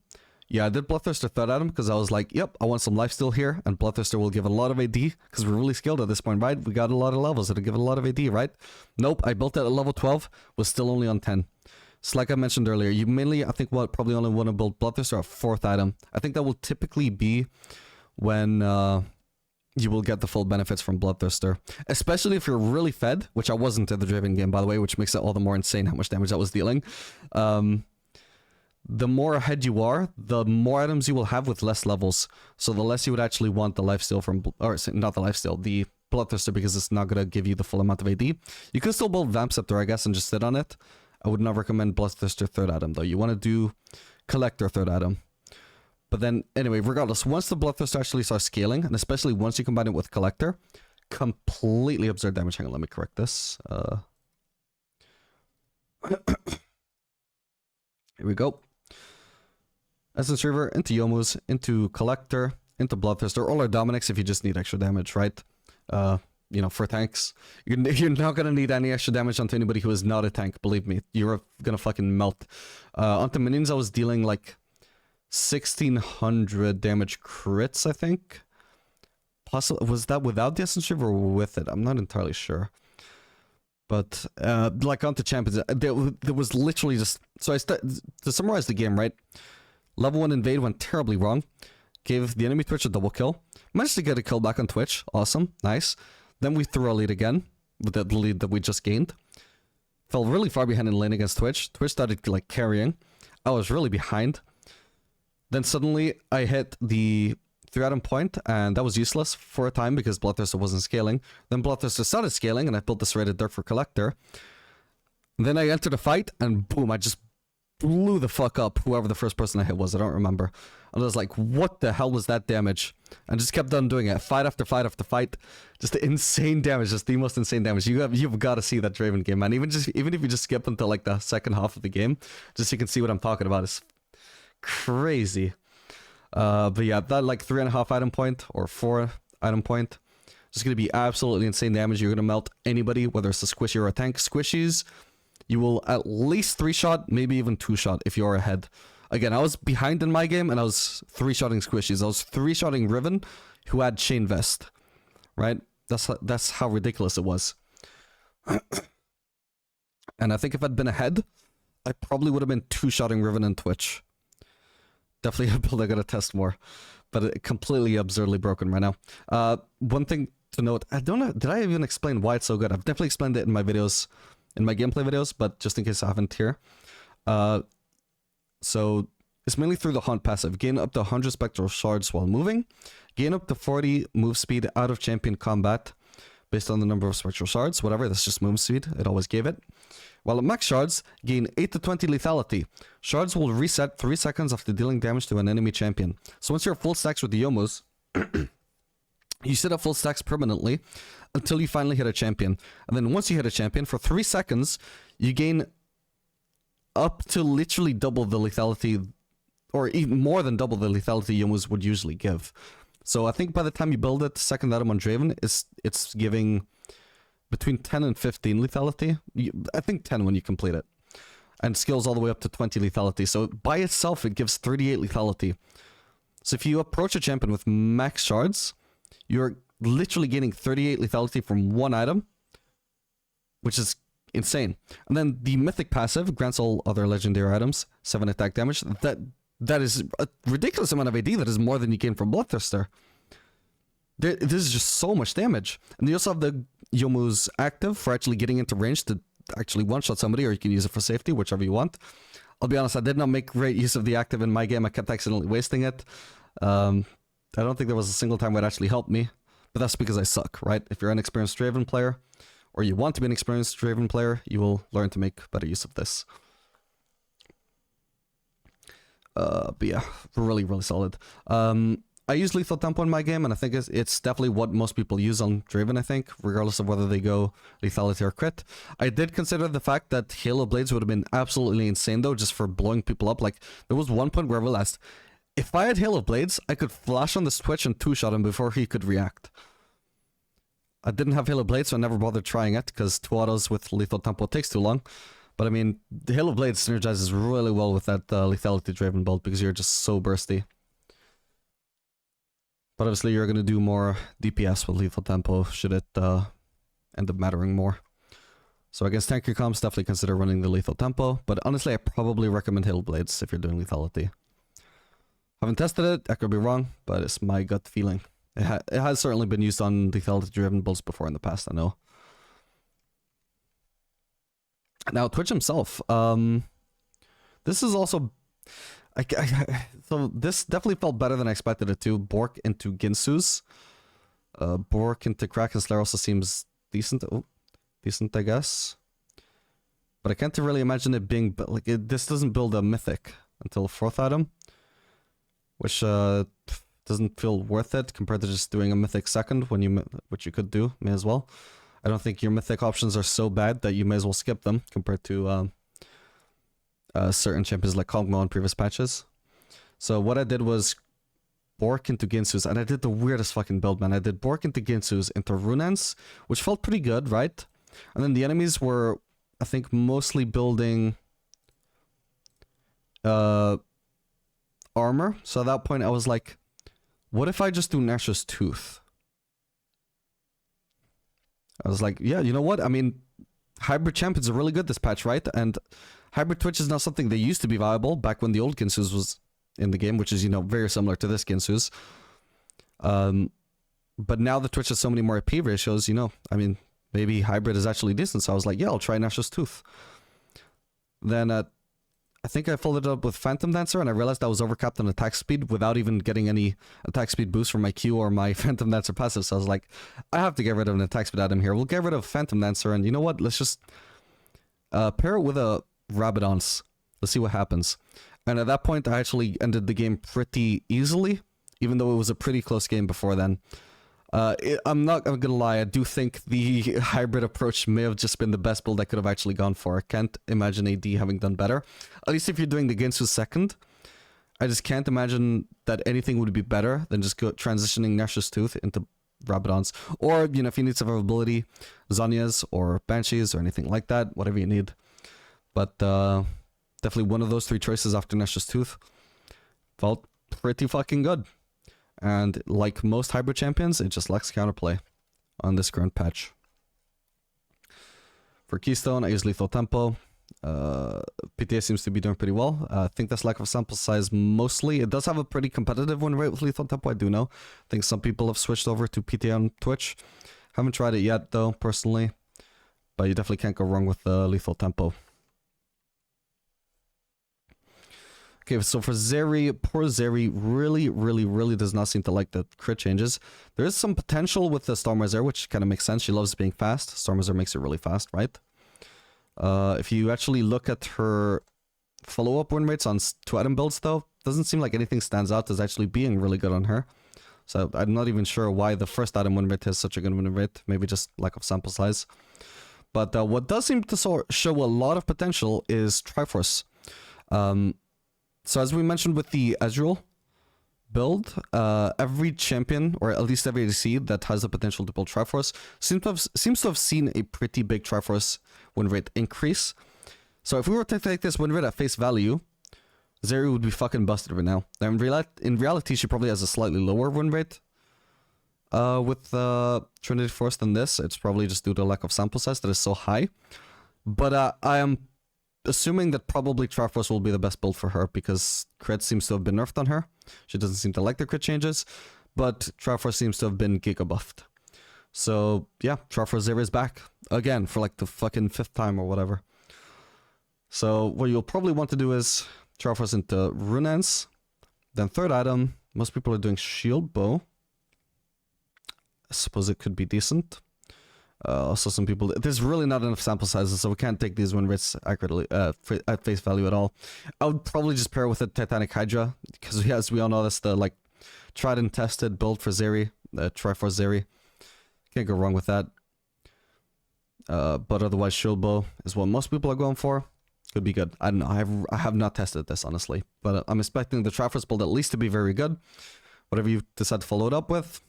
Yeah, I did Bloodthirster 3rd item because I was like, yep, I want some lifesteal here, and Bloodthirster will give a lot of AD, because we're really skilled at this point, right? We got a lot of levels that'll give a lot of AD, right? Nope, I built it at level 12, was still only on 10. So like I mentioned earlier, you mainly, I think, probably only want to build Bloodthirster at 4th item. I think that will typically be when you will get the full benefits from Bloodthirster. Especially if you're really fed, which I wasn't in the Draven game, by the way, which makes it all the more insane how much damage that was dealing. The more ahead you are, the more items you will have with less levels. So the less you would actually want the lifesteal from, or not the lifesteal, the Bloodthirster, because it's not going to give you the full amount of AD. You could still build Vamp Scepter, I guess, and just sit on it. I would not recommend Bloodthirster 3rd item, though. You want to do Collector 3rd item. But then, anyway, regardless, once the Bloodthirster actually starts scaling, and especially once you combine it with Collector, completely absurd damage. Hang on, let me correct this. Here we go. Essence Reaver into Yomu's, into Collector, into Bloodthirster, all our Dominics if you just need extra damage, right? You know, for tanks. You're not gonna need any extra damage onto anybody who is not a tank, believe me. You're gonna fucking melt. Onto minions, I was dealing like 1600 damage crits, I think. Was that without the Essence Reaver or with it? I'm not entirely sure. But, like, onto champions, there was literally just... So to summarize the game, right? Level 1 invade went terribly wrong. Gave the enemy Twitch a double kill. Managed to get a kill back on Twitch. Awesome. Nice. Then we threw a lead again. With the lead that we just gained. Fell really far behind in lane against Twitch. Twitch started, like, carrying. I was really behind. Then suddenly, I hit the 3-item point, and that was useless for a time because Bloodthirster wasn't scaling. Then Bloodthirster started scaling, and I built the Serrated Dirk for Collector. And then I entered a fight, and boom, I just blew the fuck up whoever the first person I hit was. I don't remember. And I was like, what the hell was that damage? And just kept on doing it. Fight after fight after fight. Just insane damage. Just the most insane damage. You've got to see that Draven game, man. Even if you just skip until like the second half of the game, just so you can see what I'm talking about. It's crazy. But yeah, that like 3.5 item point or 4 item point. Just going to be absolutely insane damage. You're going to melt anybody, whether it's a squishy or a tank. Squishies, you will at least 3-shot, maybe even 2-shot if you're ahead. Again, I was behind in my game and I was 3-shotting squishies. I was 3-shotting Riven, who had Chain Vest. Right? That's how ridiculous it was. And I think if I'd been ahead, I probably would have been 2-shotting Riven and Twitch. Definitely a build I gotta test more. But it completely absurdly broken right now. One thing to note, I don't know, did I even explain why it's so good? I've definitely explained it in my videos, in my gameplay videos, but just in case I haven't here. So it's mainly through the Haunt passive. Gain up to 100 spectral shards while moving. Gain up to 40 move speed out of champion combat based on the number of spectral shards. Whatever, that's just move speed. It always gave it. While at max shards, gain 8 to 20 lethality. Shards will reset 3 seconds after dealing damage to an enemy champion. So once you're full stacks with the Yomus, you sit at full stacks permanently until you finally hit a champion. And then once you hit a champion, for 3 seconds, you gain up to literally double the lethality, or even more than double the lethality Yomus would usually give. So I think by the time you build it, second item on Draven, it's giving between 10 and 15 lethality. I think 10 when you complete it. And skills all the way up to 20 lethality. So by itself, it gives 38 lethality. So if you approach a champion with max shards, you're literally gaining 38 lethality from one item, which is insane. And then the mythic passive grants all other legendary items 7 attack damage. That is a ridiculous amount of AD. That is more than you gain from Bloodthirster. This is just so much damage. And you also have the Yomu's active for actually getting into range to actually one-shot somebody, or you can use it for safety, whichever you want. I'll be honest, I did not make great use of the active in my game. I kept accidentally wasting it. I don't think there was a single time where it actually helped me. But that's because I suck, right? If you're an experienced Draven player, or you want to be an experienced Draven player, you will learn to make better use of this. But yeah, really, really solid. I use Lethal Tempo in my game, and I think it's definitely what most people use on Draven, I think, regardless of whether they go lethality or crit. I did consider the fact that Halo Blades would have been absolutely insane, though, just for blowing people up. Like, there was one point where I realized, if I had Halo Blades, I could flash on the Twitch and 2-shot him before he could react. I didn't have Halo Blades, so I never bothered trying it, because 2 autos with Lethal Tempo takes too long. But I mean, the Halo Blades synergizes really well with that lethality Draven build, because you're just so bursty. But obviously you're going to do more DPS with Lethal Tempo, should it end up mattering more. So against tanky comps, definitely consider running the Lethal Tempo, but honestly I probably recommend Halo Blades if you're doing lethality. Haven't tested it, I could be wrong, but it's my gut feeling. It has certainly been used on lethality driven builds before in the past, I know. Now Twitch himself, this is also... so this definitely felt better than I expected it to. Bork into Ginsu's. Bork into Kraken Slayer also seems decent. Oh, decent, I guess. But I can't really imagine it being... like this doesn't build a mythic until 4th item. Which doesn't feel worth it compared to just doing a mythic second, when which you could do, may as well. I don't think your mythic options are so bad that you may as well skip them compared to... certain champions like Kog'Maw in previous patches. So what I did was Bork into Ginsu's, and I did the weirdest fucking build, man. I did Bork into Ginsu's into Runans, which felt pretty good, right? And then the enemies were, I think, mostly building armor. So at that point I was like, what if I just do Nash's Tooth? I was like, yeah, you know what? I mean, hybrid champions are really good this patch, right? And hybrid Twitch is not something that used to be viable back when the old Ginsu's was in the game, which is, you know, very similar to this Ginsu's. But now the Twitch has so many more AP ratios, you know, I mean, maybe hybrid is actually decent. So I was like, yeah, I'll try Nash's Tooth. Then I think I followed it up with Phantom Dancer, and I realized I was overcapped on attack speed without even getting any attack speed boost from my Q or my Phantom Dancer passive. So I was like, I have to get rid of an attack speed item here. We'll get rid of Phantom Dancer, and you know what? Let's just pair it with a Rabadon's. Let's see what happens. And at that point, I actually ended the game pretty easily, even though it was a pretty close game before then. I'm not gonna lie, I do think the hybrid approach may have just been the best build I could have actually gone for. I can't imagine AD having done better. At least if you're doing the Ginsu second. I just can't imagine that anything would be better than just transitioning Nash's Tooth into Rabadon's. Or, you know, if you need survivability, Zhonya's or Banshees or anything like that, whatever you need. But definitely one of those three choices after Nash's Tooth felt pretty fucking good. And like most hybrid champions, it just lacks counterplay on this current patch. For Keystone, I use Lethal Tempo. PTA seems to be doing pretty well. I think that's lack of sample size mostly. It does have a pretty competitive win rate with Lethal Tempo, I do know. I think some people have switched over to PTA on Twitch. Haven't tried it yet though, personally. But you definitely can't go wrong with Lethal Tempo. Okay, so for Zeri, poor Zeri really does not seem to like the crit changes. There is some potential with the Stormrazor, which kind of makes sense. She loves being fast. Stormrazor makes it really fast, right? If you actually look at her follow-up win rates on 2-item builds, though, doesn't seem like anything stands out as actually being really good on her. So I'm not even sure why the first item win rate has such a good win rate. Maybe just lack of sample size. But what does seem to show a lot of potential is Triforce. So as we mentioned with the Ezreal build, every champion, or at least every ADC that has the potential to build Triforce, seems to have seen a pretty big Triforce win rate increase. So if we were to take this win rate at face value, Zeri would be fucking busted right now. Now in reality, she probably has a slightly lower win rate with Trinity Force than this. It's probably just due to lack of sample size that is so high. But I am assuming that probably Triforce will be the best build for her because crit seems to have been nerfed on her. She doesn't seem to like the crit changes, but Triforce seems to have been giga buffed. So yeah, Triforce Zeri is back again for like the fucking 5th time or whatever. So what you'll probably want to do is Triforce into Runeance, then 3rd item. Most people are doing Shield Bow. I suppose it could be decent. Also, some people... There's really not enough sample sizes, so we can't take these win rates accurately at face value at all. I would probably just pair with a Titanic Hydra, because as we all know, that's the like tried and tested build for Zeri, Triforce Zeri. Can't go wrong with that. But otherwise, Shield Bow is what most people are going for. Could be good. I don't know. I have not tested this, honestly. But I'm expecting the Triforce build at least to be very good. Whatever you decide to follow it up with.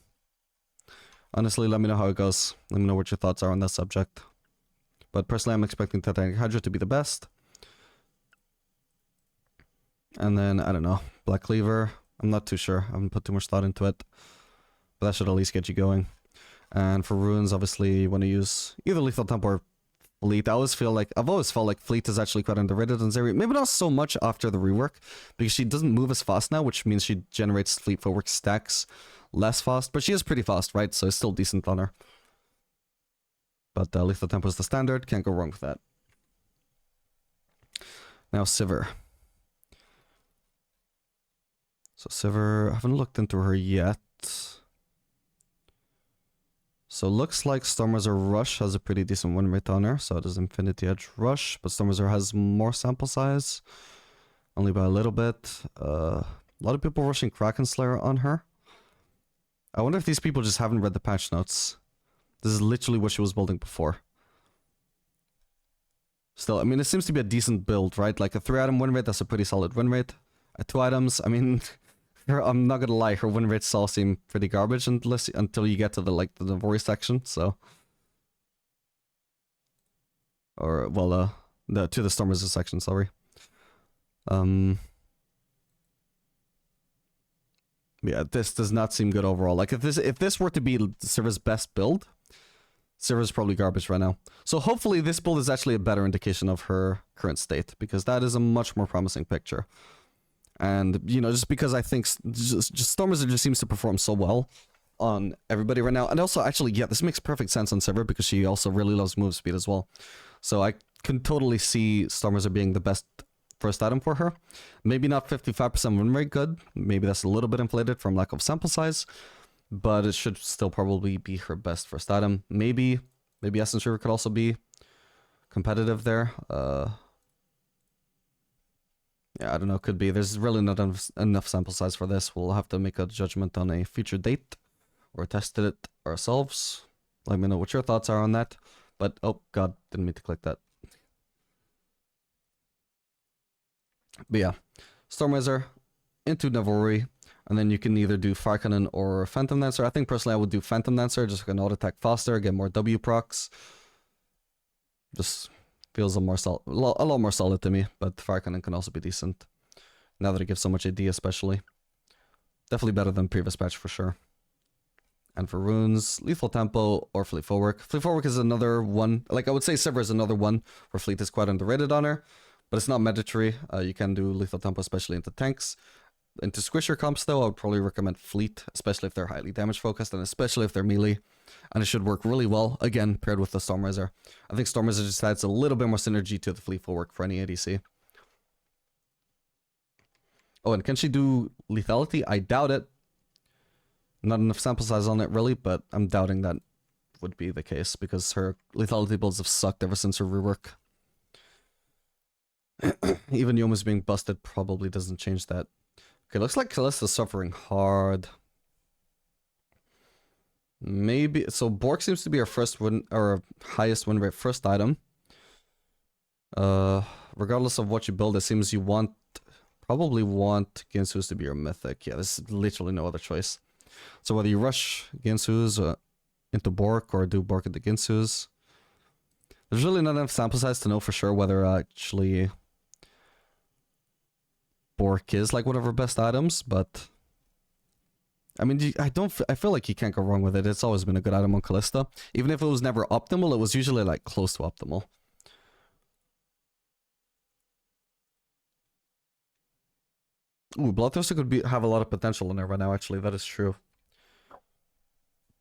Honestly, let me know how it goes. Let me know what your thoughts are on that subject. But personally, I'm expecting Titanic Hydra to be the best. And then, I don't know, Black Cleaver. I'm not too sure. I haven't put too much thought into it. But that should at least get you going. And for runes, obviously, you want to use either Lethal Tempo or Fleet. I've always felt like Fleet is actually quite underrated on Zeri. Maybe not so much after the rework, because she doesn't move as fast now, which means she generates Fleet footwork stacks less fast. But she is pretty fast, right? So it's still decent on her. But Lethal Tempo is the standard. Can't go wrong with that. Now Sivir. So Sivir, I haven't looked into her yet. So looks like Stormrazor Rush has a pretty decent win rate on her. So does Infinity Edge Rush, but Stormrazor has more sample size. Only by a little bit. A lot of people rushing Kraken Slayer on her. I wonder if these people just haven't read the patch notes. This is literally what she was building before. Still, I mean, it seems to be a decent build, right? Like a 3-item win rate, that's a pretty solid win rate. At 2 items, I mean... I'm not gonna lie, her win rates all seem pretty garbage until you get to the Navori section, so... Or, well, to the Stormrazor section, sorry. Yeah, this does not seem good overall. Like, if this were to be Sivir's best build, Sivir's probably garbage right now. So hopefully this build is actually a better indication of her current state, because that is a much more promising picture. And, you know, just because I think just Stormrazor just seems to perform so well on everybody right now. And also, actually, yeah, this makes perfect sense on Sivir because she also really loves move speed as well. So I can totally see Stormrazor being the best first item for her. Maybe not 55% win rate good. Maybe that's a little bit inflated from lack of sample size. But it should still probably be her best first item. Maybe Essence River could also be competitive there. Yeah, I don't know, could be. There's really not enough sample size for this. We'll have to make a judgment on a future date or tested it ourselves. Let me know what your thoughts are on that. But, oh god, didn't mean to click that. But yeah, Stormwizard into Navori, and then you can either do Fire Cannon or Phantom Dancer. I think personally I would do Phantom Dancer, just so I can auto-attack faster, get more W procs. Just feels a lot more solid to me, but Fire Cannon can also be decent. Now that it gives so much AD especially. Definitely better than previous patch for sure. And for runes, Lethal Tempo or Fleet Footwork. Fleet Footwork is another one, like I would say Sivir is another one where Fleet is quite underrated on her. But it's not mandatory. You can do Lethal Tempo, especially into tanks. Into squisher comps, though, I would probably recommend Fleet, especially if they're highly damage focused, and especially if they're melee. And it should work really well, again, paired with the Stormwizard. I think Stormwizard just adds a little bit more synergy to the Fleet Footwork for any ADC. Oh, and can she do lethality? I doubt it. Not enough sample size on it, really, but I'm doubting that would be the case, because her lethality builds have sucked ever since her rework. Even Yoma's being busted probably doesn't change that. Okay, looks like Kalista's suffering hard. Maybe so. Bork seems to be our first win, or highest win rate first item. Regardless of what you build, it seems you probably want Ginsu's to be your mythic. Yeah, there's literally no other choice. So whether you rush Ginsu's into Bork or do Bork into Ginsu's, there's really not enough sample size to know for sure whether actually Bork is like one of our best items, but I mean, I feel like you can't go wrong with it. It's always been a good item on Kalista. Even if it was never optimal, it was usually like close to optimal. Ooh, Bloodthirster could have a lot of potential in her right now, actually. That is true.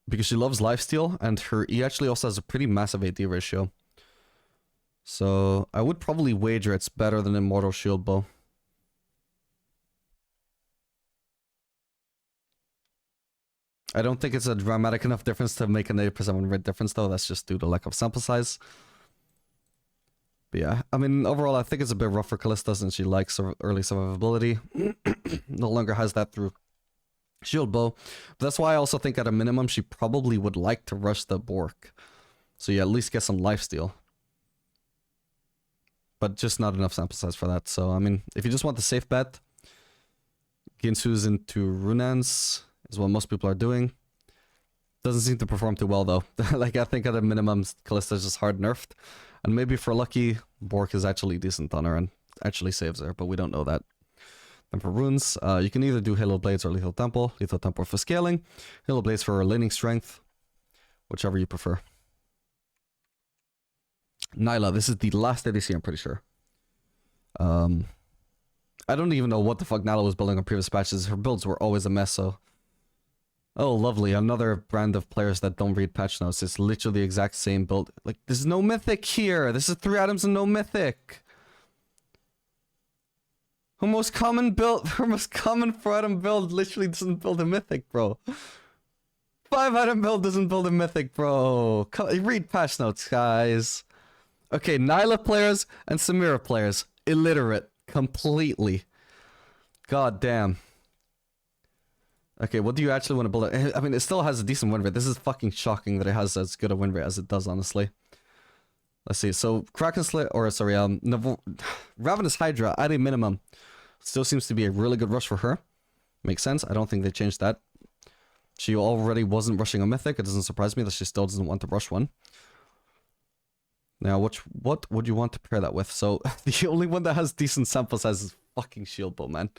Because she loves lifesteal, and her E actually also has a pretty massive AD ratio. So I would probably wager it's better than Immortal Shield Bow. I don't think it's a dramatic enough difference to make an 80% win rate difference, though. That's just due to lack of sample size. But yeah, I mean, overall, I think it's a bit rough for Kalista since she likes early survivability. No longer has that through Shield Bow. But that's why I also think at a minimum, she probably would like to rush the Bork. So you at least get some lifesteal. But just not enough sample size for that. So, I mean, if you just want the safe bet, Ginsu's into Runans is what most people are doing. Doesn't seem to perform too well, though. Like, I think at a minimum, Kalista's just hard nerfed. And maybe for lucky, Bork is actually decent on her and actually saves her, but we don't know that. And for runes, you can either do Halo Blades or Lethal Temple. Lethal Temple for scaling, Halo Blades for laning strength, whichever you prefer. Nilah, this is the last ADC, I'm pretty sure. I don't even know what the fuck Nilah was building on previous patches. Her builds were always a mess, so... Oh, lovely. Another brand of players that don't read patch notes. It's literally the exact same build. Like, there's no mythic here. This is 3 items and no mythic. Her most common 4-item build literally doesn't build a mythic, bro. 5-item build doesn't build a mythic, bro. Read patch notes, guys. Okay, Nilah players and Samira players. Illiterate. Completely. God damn. Okay, what do you actually want to build? I mean, it still has a decent win rate. This is fucking shocking that it has as good a win rate as it does, honestly. Let's see. So, Kraken Slayer, or sorry, Ravenous Hydra at a minimum still seems to be a really good rush for her. Makes sense. I don't think they changed that. She already wasn't rushing a mythic. It doesn't surprise me that she still doesn't want to rush one. Now, what would you want to pair that with? So, the only one that has decent sample size is fucking Shield Bow, man.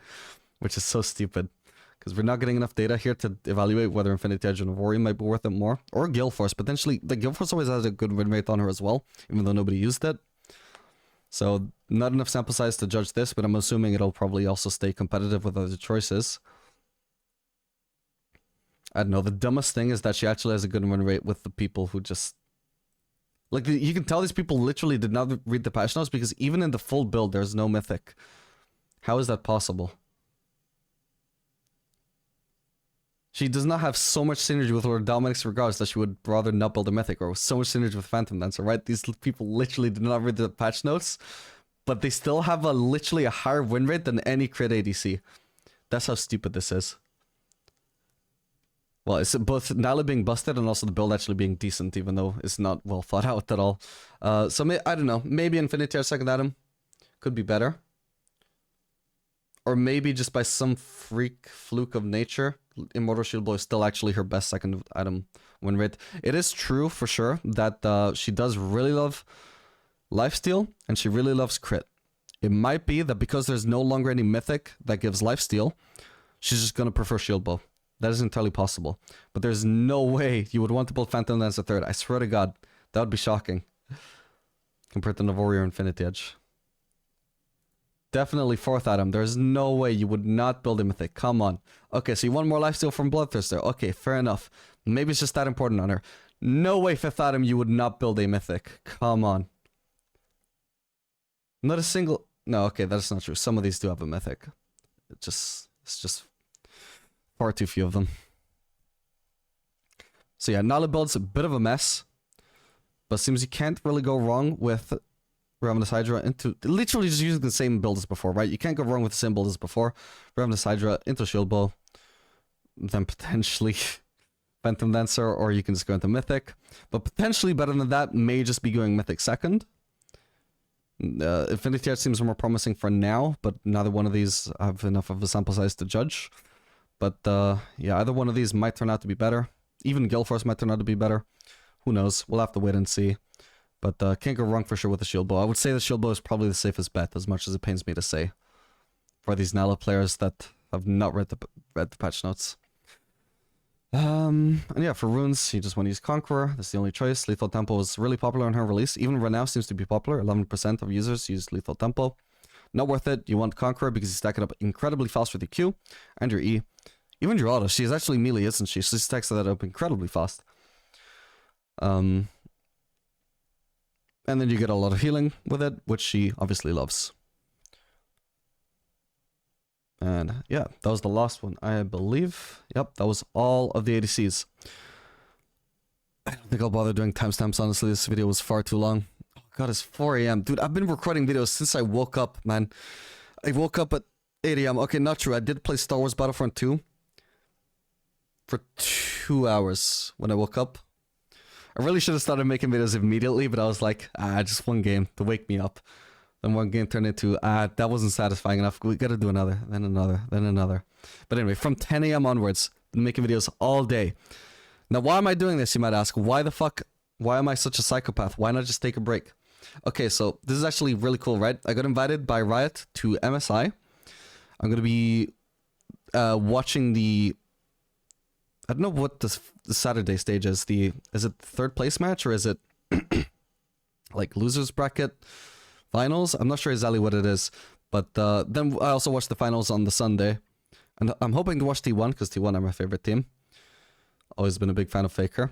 Which is so stupid. Because we're not getting enough data here to evaluate whether Infinity Edge and Navori might be worth it more. Or Gale Force, potentially. The Gale Force always has a good win rate on her as well, even though nobody used it. So, not enough sample size to judge this, but I'm assuming it'll probably also stay competitive with other choices. I don't know, the dumbest thing is that she actually has a good win rate with the people who just... Like, you can tell these people literally did not read the patch notes, because even in the full build, there's no mythic. How is that possible? She does not have so much synergy with Lord Dominic's regards that she would rather not build a mythic, or so much synergy with Phantom Dancer, right? These people literally did not read the patch notes, but they still have literally a higher win rate than any crit ADC. That's how stupid this is. Well, it's both Nilah being busted and also the build actually being decent, even though it's not well thought out at all. So I don't know. Maybe Infinity, our second item, could be better. Or maybe just by some freak fluke of nature, Immortal Shield Blow is still actually her best second item win rate. It is true for sure that she does really love lifesteal and she really loves crit. It might be that because there's no longer any mythic that gives lifesteal, she's just going to prefer Shield Blow. That is entirely possible. But there's no way you would want to build Phantom Lance a third. I swear to God, that would be shocking. Compared to Navori or Infinity Edge. Definitely fourth item. There's no way you would not build a mythic. Come on. Okay, so you want more lifesteal from Bloodthirster. Okay, fair enough. Maybe it's just that important on her. No way fifth item you would not build a mythic. Come on. Not a single... No, okay, that's not true. Some of these do have a mythic. It's just far too few of them. So yeah, Nilah Build's a bit of a mess. But seems you can't really go wrong with Ravenous Hydra into... Literally just using the same build as before, right? You can't go wrong with the same build as before. Ravenous Hydra into Shield Bow. Then potentially Phantom Dancer, or you can just go into Mythic. But potentially better than that may just be going Mythic second. Infinity Edge seems more promising for now, but neither one of these have enough of a sample size to judge. But yeah, either one of these might turn out to be better. Even Gale Force might turn out to be better. Who knows? We'll have to wait and see. But can't go wrong for sure with the Shield Bow. I would say the Shield Bow is probably the safest bet, as much as it pains me to say. For these Nilah players that have not read the patch notes. And yeah, for runes, you just want to use Conqueror. That's the only choice. Lethal Tempo was really popular on her release. Even right now seems to be popular. 11% of users use Lethal Tempo. Not worth it. You want Conqueror because you stack it up incredibly fast with your Q and your E. Even your auto. She's actually melee, isn't she? She stacks that up incredibly fast. And then you get a lot of healing with it, which she obviously loves. And yeah, that was the last one, I believe. Yep, that was all of the ADCs. I don't think I'll bother doing timestamps, honestly. This video was far too long. Oh god, it's 4 AM. Dude, I've been recording videos since I woke up, man. I woke up at 8 AM. Okay, not true. I did play Star Wars Battlefront 2 for 2 hours when I woke up. I really should have started making videos immediately, but I was like, just one game to wake me up. Then one game turned into, that wasn't satisfying enough. We gotta do another, then another, then another. But anyway, from 10 AM onwards, been making videos all day. Now, why am I doing this, you might ask? Why the fuck, why am I such a psychopath? Why not just take a break? Okay, so this is actually really cool, right? I got invited by Riot to MSI. I'm gonna be watching the... I don't know what the Saturday stage is. Is it third place match or is it like losers bracket finals? I'm not sure exactly what it is. But then I also watched the finals on the Sunday. And I'm hoping to watch T1 because T1 are my favorite team. Always been a big fan of Faker.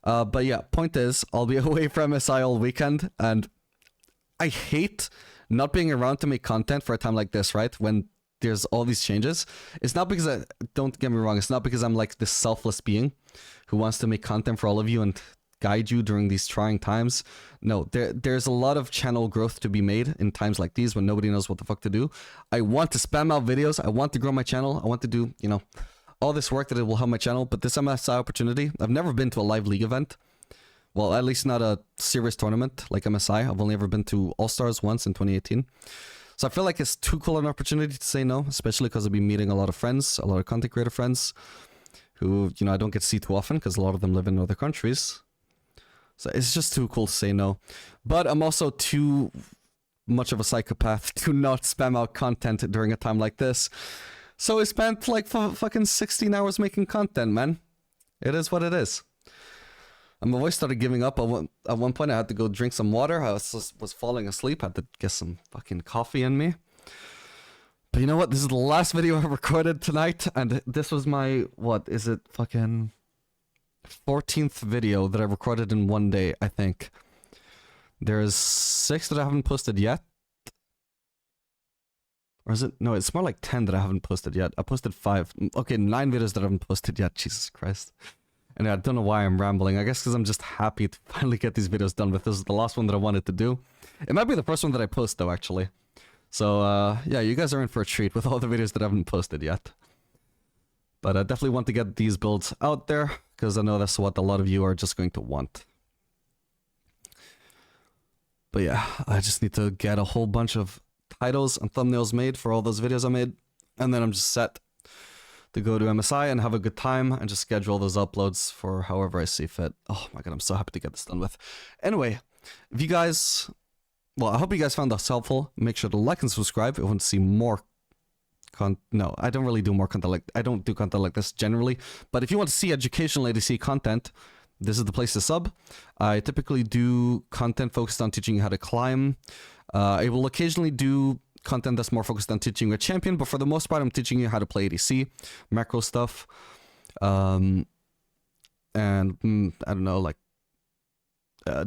But yeah, point is, I'll be away from MSI all weekend. And I hate not being around to make content for a time like this, right? When there's all these changes. It's not because don't get me wrong, it's not because I'm like this selfless being who wants to make content for all of you and guide you during these trying times. No, there's a lot of channel growth to be made in times like these when nobody knows what the fuck to do. I want to spam out videos. I want to grow my channel. I want to do, you know, all this work that it will help my channel. But this MSI opportunity, I've never been to a live league event. Well, at least not a serious tournament like MSI. I've only ever been to All-Stars once in 2018. So I feel like it's too cool an opportunity to say no, especially because I'll be meeting a lot of friends, a lot of content creator friends who, you know, I don't get to see too often because a lot of them live in other countries. So it's just too cool to say no. But I'm also too much of a psychopath to not spam out content during a time like this. So I spent like fucking 16 hours making content, man. It is what it is. And my voice started giving up. At one point, I had to go drink some water. I was falling asleep. I had to get some fucking coffee in me. But you know what? This is the last video I recorded tonight. And this was my, what is it? Fucking 14th video that I recorded in one day, I think. There's 6 that I haven't posted yet. Or is it? No, it's more like 10 that I haven't posted yet. I posted 5. Okay, 9 videos that I haven't posted yet. Jesus Christ. And I don't know why I'm rambling. I guess because I'm just happy to finally get these videos done with. This is the last one that I wanted to do. It might be the first one that I post, though, actually. So, yeah, you guys are in for a treat with all the videos that I haven't posted yet. But I definitely want to get these builds out there, because I know that's what a lot of you are just going to want. But yeah, I just need to get a whole bunch of titles and thumbnails made for all those videos I made. And then I'm just set to go to MSI and have a good time and just schedule those uploads for however I see fit. Oh my god, I'm so happy to get this done with. Anyway, if you guys... Well, I hope you guys found this helpful. Make sure to like and subscribe if you want to see more no, I don't really do more content like... I don't do content like this generally. But if you want to see educational ADC content, this is the place to sub. I typically do content focused on teaching you how to climb. I will occasionally do content that's more focused on teaching you a champion, but for the most part, I'm teaching you how to play ADC, macro stuff, and I don't know, like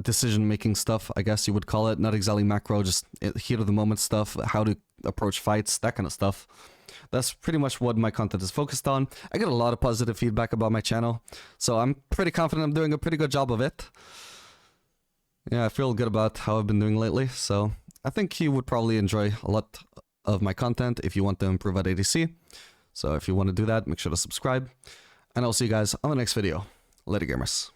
decision-making stuff, I guess you would call it. Not exactly macro, just heat of the moment stuff, how to approach fights, that kind of stuff. That's pretty much what my content is focused on. I get a lot of positive feedback about my channel, so I'm pretty confident I'm doing a pretty good job of it. Yeah, I feel good about how I've been doing lately, so I think you would probably enjoy a lot of my content if you want to improve at ADC. So if you want to do that, make sure to subscribe, and I'll see you guys on the next video. Later, gamers.